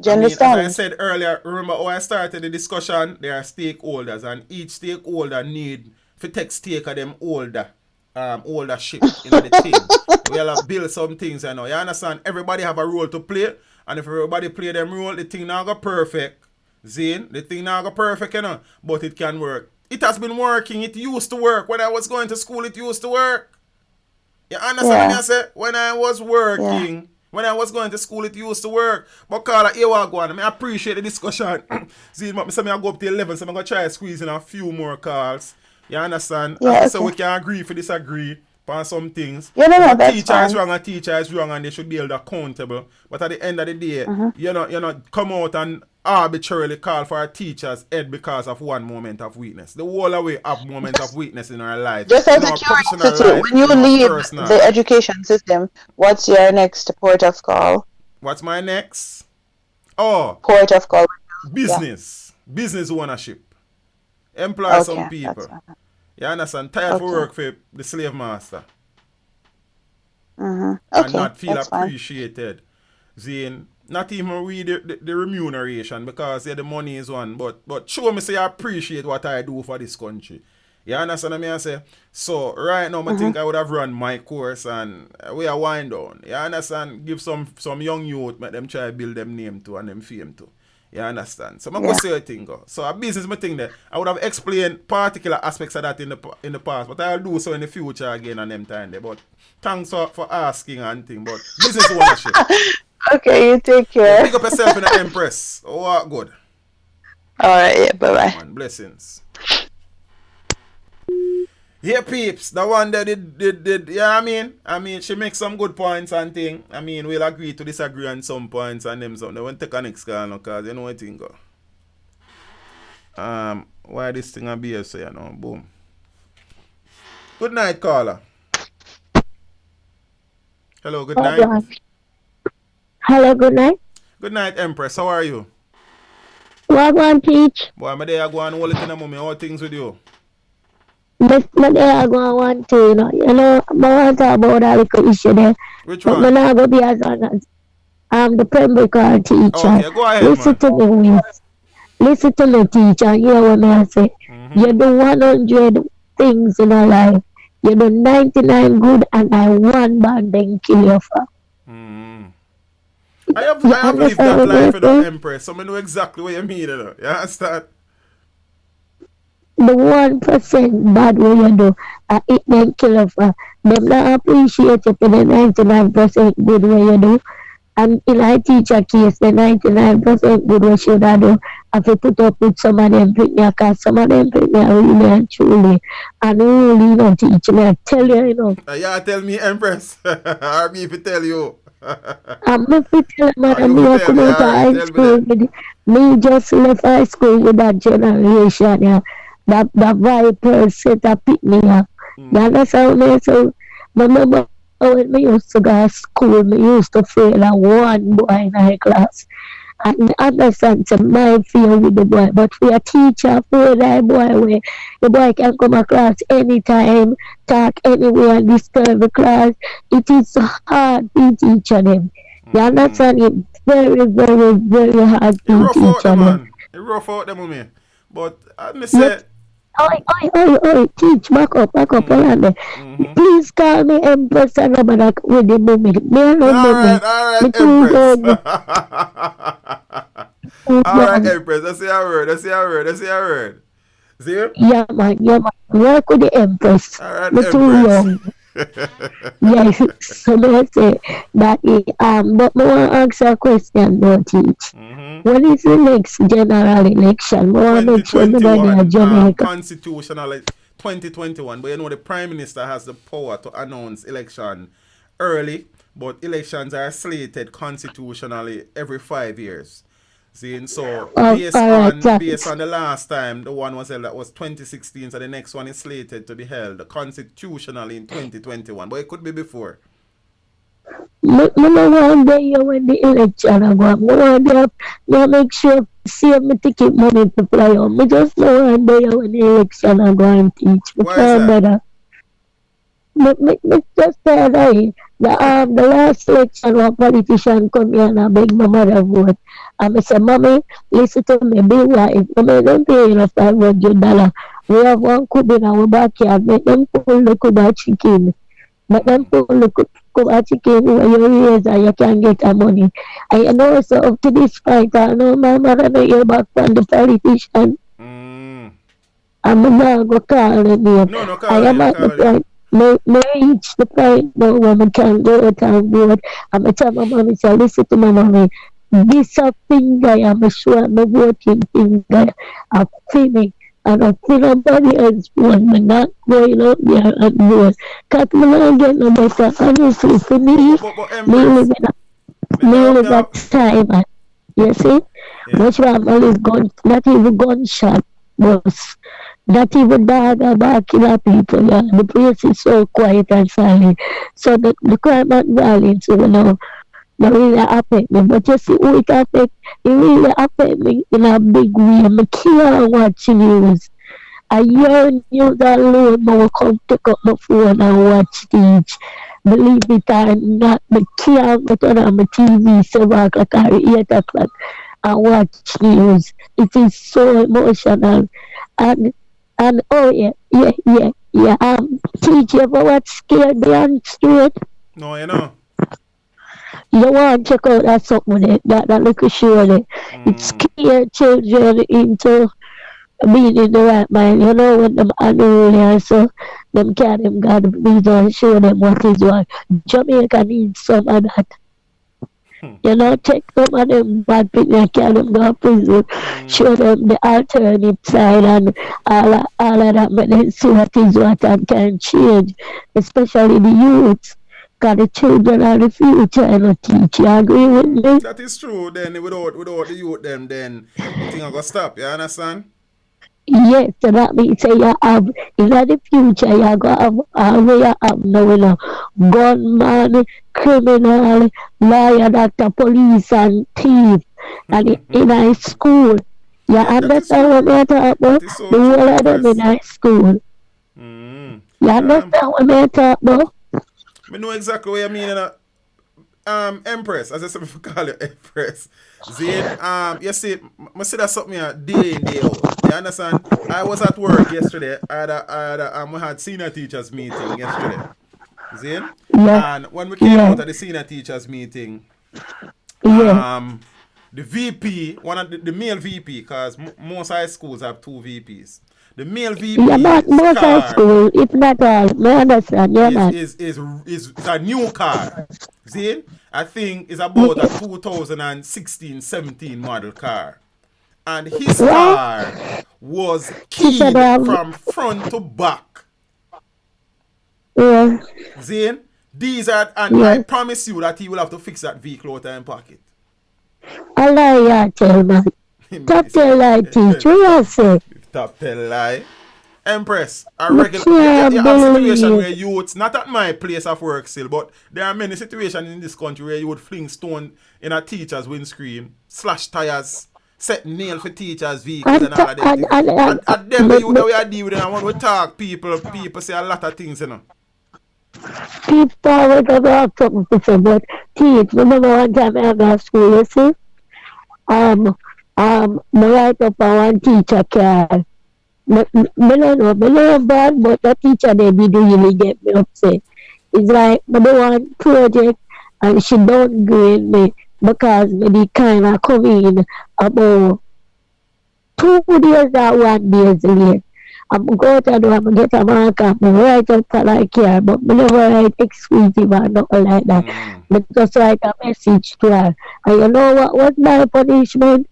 Do you I mean, as understand? I said earlier, remember how I started the discussion? There are stakeholders, and each stakeholder need to take stake of them ownership in the thing. We all have build some things, you know. You understand? Everybody have a role to play, and if everybody play them role, the thing now go perfect. Zane, the thing now go perfect, you know. But it can work. It has been working. It used to work. When I was going to school, it used to work. You understand me? I say when I was working. Yeah. When I was going to school, it used to work. But Carla, here we go on. I appreciate the discussion. See, I go up to 11, so I'm going to try to squeeze in a few more calls. You understand? Yeah, okay. So we can agree for disagree on some things. Yeah, no, that's teacher fine. is wrong, and teacher is wrong, and they should be held accountable. But at the end of the day, you know, come out and arbitrarily call for our teacher's head because of one moment of weakness. The whole away have moments of weakness in our life. Just out of curiosity, when you leave the education system, what's your next port of call? What's my next? Oh, port of call. Business. Yeah. Business ownership. Employ some people. You understand? Tired for work for the slave master. Okay, and not feel appreciated. Zane, not even read the remuneration, because the money is one, but show me say I appreciate what I do for this country. You understand what I say? So right now I think I would have run my course and we are wind down. You understand? Give some young youth, make them try to build them name too and them fame too. You understand? So I'm going to say a thing. So a business my thing there. I would have explained particular aspects of that in the past, but I'll do so in the future again and them time there. But thanks for asking and thing. But business ownership. Okay, you take care. Pick up yourself in the Empress. Oh, good. Alright, yeah, bye-bye. Blessings. Yeah, peeps, the one that did yeah, I mean, she makes some good points and thing. I mean, we'll agree to disagree on some points and them something. They won't take a next call now, cause you know what thing go. Why this thing a be so, you know, boom. Good night, caller. Hello, good night. Hello, good night. Good night, Empress. How are you? What one teach? Boy, I'm there, I go and hold it in a moment. How things with you? But there I go one too, you know. I want to talk about that little issue there. Which one? But I'm not going to be as honest. I'm the primary car teacher. Okay, go ahead, Listen to me, listen to me, teacher. Hear what I say. You do 100 things in a life. You do 99 good and I one bad then kill you for. I have lived that life, you know, Empress. So I know exactly what you mean, you know. You understand? The 1% bad way you do, it then kill you for. Them not appreciate you for the 99% good way you do. And in a teacher case, the 99% good way should I do. Have to put up with some of them pick me, because some of them pick me really and truly. And really, you know, teach me. I tell you, you know. Yeah, tell me, Empress. Or me if I tell you. I'm not to tell them, me come out of high school. Me just left high school with that generation, yeah. That viper set up pick me up. You understand me? So, remember when I used to go to school, I used to fail at one boy in my class. And understand some my fear with the boy, but for a teacher, for that boy, where the boy can come across anytime, talk anywhere, and disturb the class. It is so hard to teach them. You understand? It's very, very, very hard to teach them. It rough out them, me. But as I said, Oi, teach, back up, Orlando. Please call me Empress and I'm with the moment. Alright, Empress. Alright, Empress, that's your word. See? Yeah, man. Work with the Empress. Alright, Empress. Yes, so let's say that but I want to ask a question, don't teach. When is the next general election? I want to make sure everybody in Jamaica. Constitutional 2021. But you know the Prime Minister has the power to announce election early, but elections are slated constitutionally every 5 years. See, so based on the last time the one was held, that was 2016, so the next one is slated to be held constitutionally in 2021, but it could be before. Me no one day when the election I go. Me one day me make sure save me ticket money to fly out. Me just know one day when the election I go and teach. Me can't better. Me just say that the last election one politician come here and I beg my mother vote. And I say, Mommy, listen to me, be wise. Mommy, don't pay enough $500. We have one coop in our backyard. Make them pull the coop of chicken. Make them pull the coop of chicken where you raise and you can get the money. And you know, so up to this point, I know my mother don't hear back from the politician. I'm not going to call the name. No, call I am at the point. May reach the point now when I can go out and vote. And I tell my mommy, say, listen to my mommy. This a finger, I'm sure I'm voting finger. I'm feeling, and I'm feeling nobody else vote. I'm not going out there and vote. Because I'm not getting no better. Honestly, for me, me live that time. You see? Much family is gone, not even gunshot, but not even dog about killing people. Yeah. The place is so quiet and silent. So the crime and violence, you know, that really affect me. But you see who it affect? It really affect me in a big way. I can't watch news. I hear news alone, I will come take up my phone and watch these. Believe it or not, I can't go turn on my TV 7 o'clock or 8 o'clock and watch news. It is so emotional. And oh yeah. Teach you ever watch Scared Beyond Straight? No, you know. You want to check out that something that little show there. It scared children into being in the right mind. You know when them unruly so them carry them God please don't show them what is what. Jamaica needs some of that. You know, take some of them bad people and carry them to prison. Show them the alternate side and all of that, but then see what is what and can change. Especially the youth. Because the children are the future and the teach. You agree with me? That is true. Then without the youth then the thing will go stop. You understand? Yes, so that means say you have in the future you go have where you have now, you know, gunman, criminal, lawyer, doctor, police and thief and in a school. You understand what I'm talking about? The whole of them in a school. You understand what I'm talking about? I know exactly what you mean, you know. Empress, as I said before, call you Empress. Zane, you see, I see that something day in, day out. You understand? I was at work yesterday. We had senior teachers meeting yesterday. Zane? Yeah. And when we came out of the senior teachers meeting, the VP, one of the male VP, because most high schools have 2 VPs. The male VP most high school, if not all, I understand. Is a new car. See? I think it's about a 2016-17 model car. And his car was keyed from front to back. Yeah. See? These are, and I promise you that he will have to fix that vehicle out of his pocket. I lie, tell man. Top tell lie, teach. What you say? Top tell lie. Empress, a regular you have situation where youths, not at my place of work still, but there are many situations in this country where you would fling stone in a teacher's windscreen, slash tires, set nail for teachers' vehicles and all of them. And them the youth that we are dealing with, and when we talk, people say a lot of things, you know. People always have something to say, but teach, remember one time I got school, you see? I write up on one teacher car. I don't know bad, but the teacher they did really get me upset. It's like, I do one project and she don't grade me because me kind of come in about 2 days or 1 day late. I'm going to do, I'm get a marker, I write up for like here, but I never write exclusive or nothing like that. I just write a message to her. And you know what was my punishment?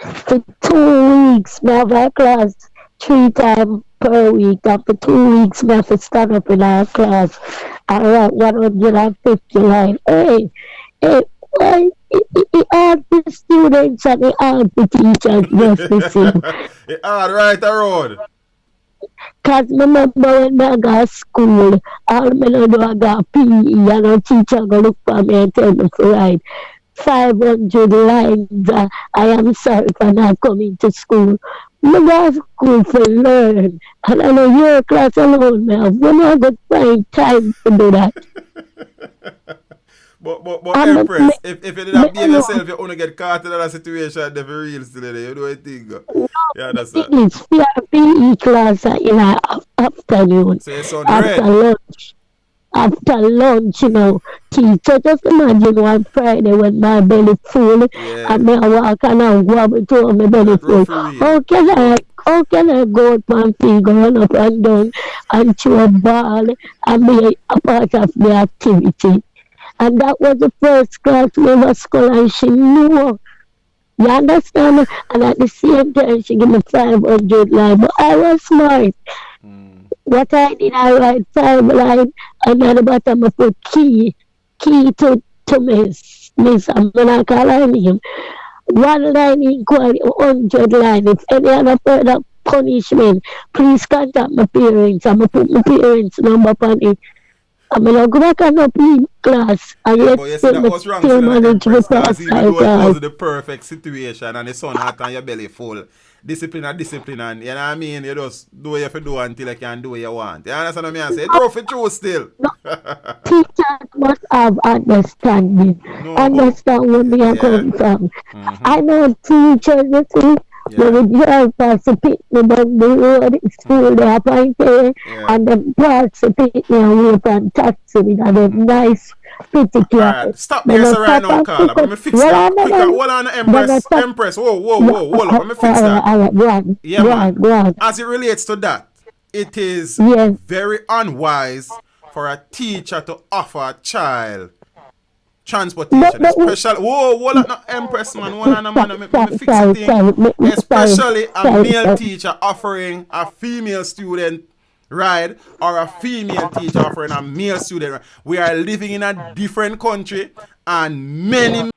For 2 weeks, I have a class 3 times per week. After 2 weeks, me have to stand up in our class and write 150 line. Hey, why? He hard the students and he hard the teachers just the same. It hard right around. Cause remember when I got school, all me know do I got PE and a teacher go look for me and tell me to write 500 lines. I am sorry for not coming to school. Me go to school for learn. And I know your class alone, man. When I got find time to do that. But Empress, if you did not behave yourself, you only get caught in that situation, then for real still, you know what I think? Yeah, that's that. It's PE class in the afternoon. So you sound after red. lunch. After lunch, teacher, just imagine one Friday when my belly full and me I walk and I wobble to my belly full. How can I go out my feet, run up and down and chew a ball and be a part of the activity? And that was the first class we ever school and she knew. You understand? And at the same time she gave me 500 lines. But I was smart. What I did, I write 5 lines and at the bottom I put key to Miss. I'm gonna call her name. 1 line inquiry, 100 lines. If any other further punishment, please contact my parents. I'm gonna put my parents' number on it. I'm gonna go back and up in class and But you see that was wrong, so Empress, because even though it was the perfect situation and the sun hot and your belly full, discipline and you know what I mean? You just do what you have to do until you can do what you want. You understand what I mean? It's rough and true still. Teachers must have understanding. Understand where they are coming from. I know teachers, you see, they would drive past the pick me down the road in school, they appointed, and the parts the pick me away from taxi with a nice pretty class. Right. Stop here so right now, Carla. Let me fix that. Quick, hold on, Empress. Whoa, hold up. Let me fix that. Go on. As it relates to that, it is very unwise for a teacher to offer a child transportation, especially hold on, no, Empress man, hold on, man, let me fix the thing. Especially a male teacher offering a female student ride or a female teacher offering a male student ride. We are living in a different country and many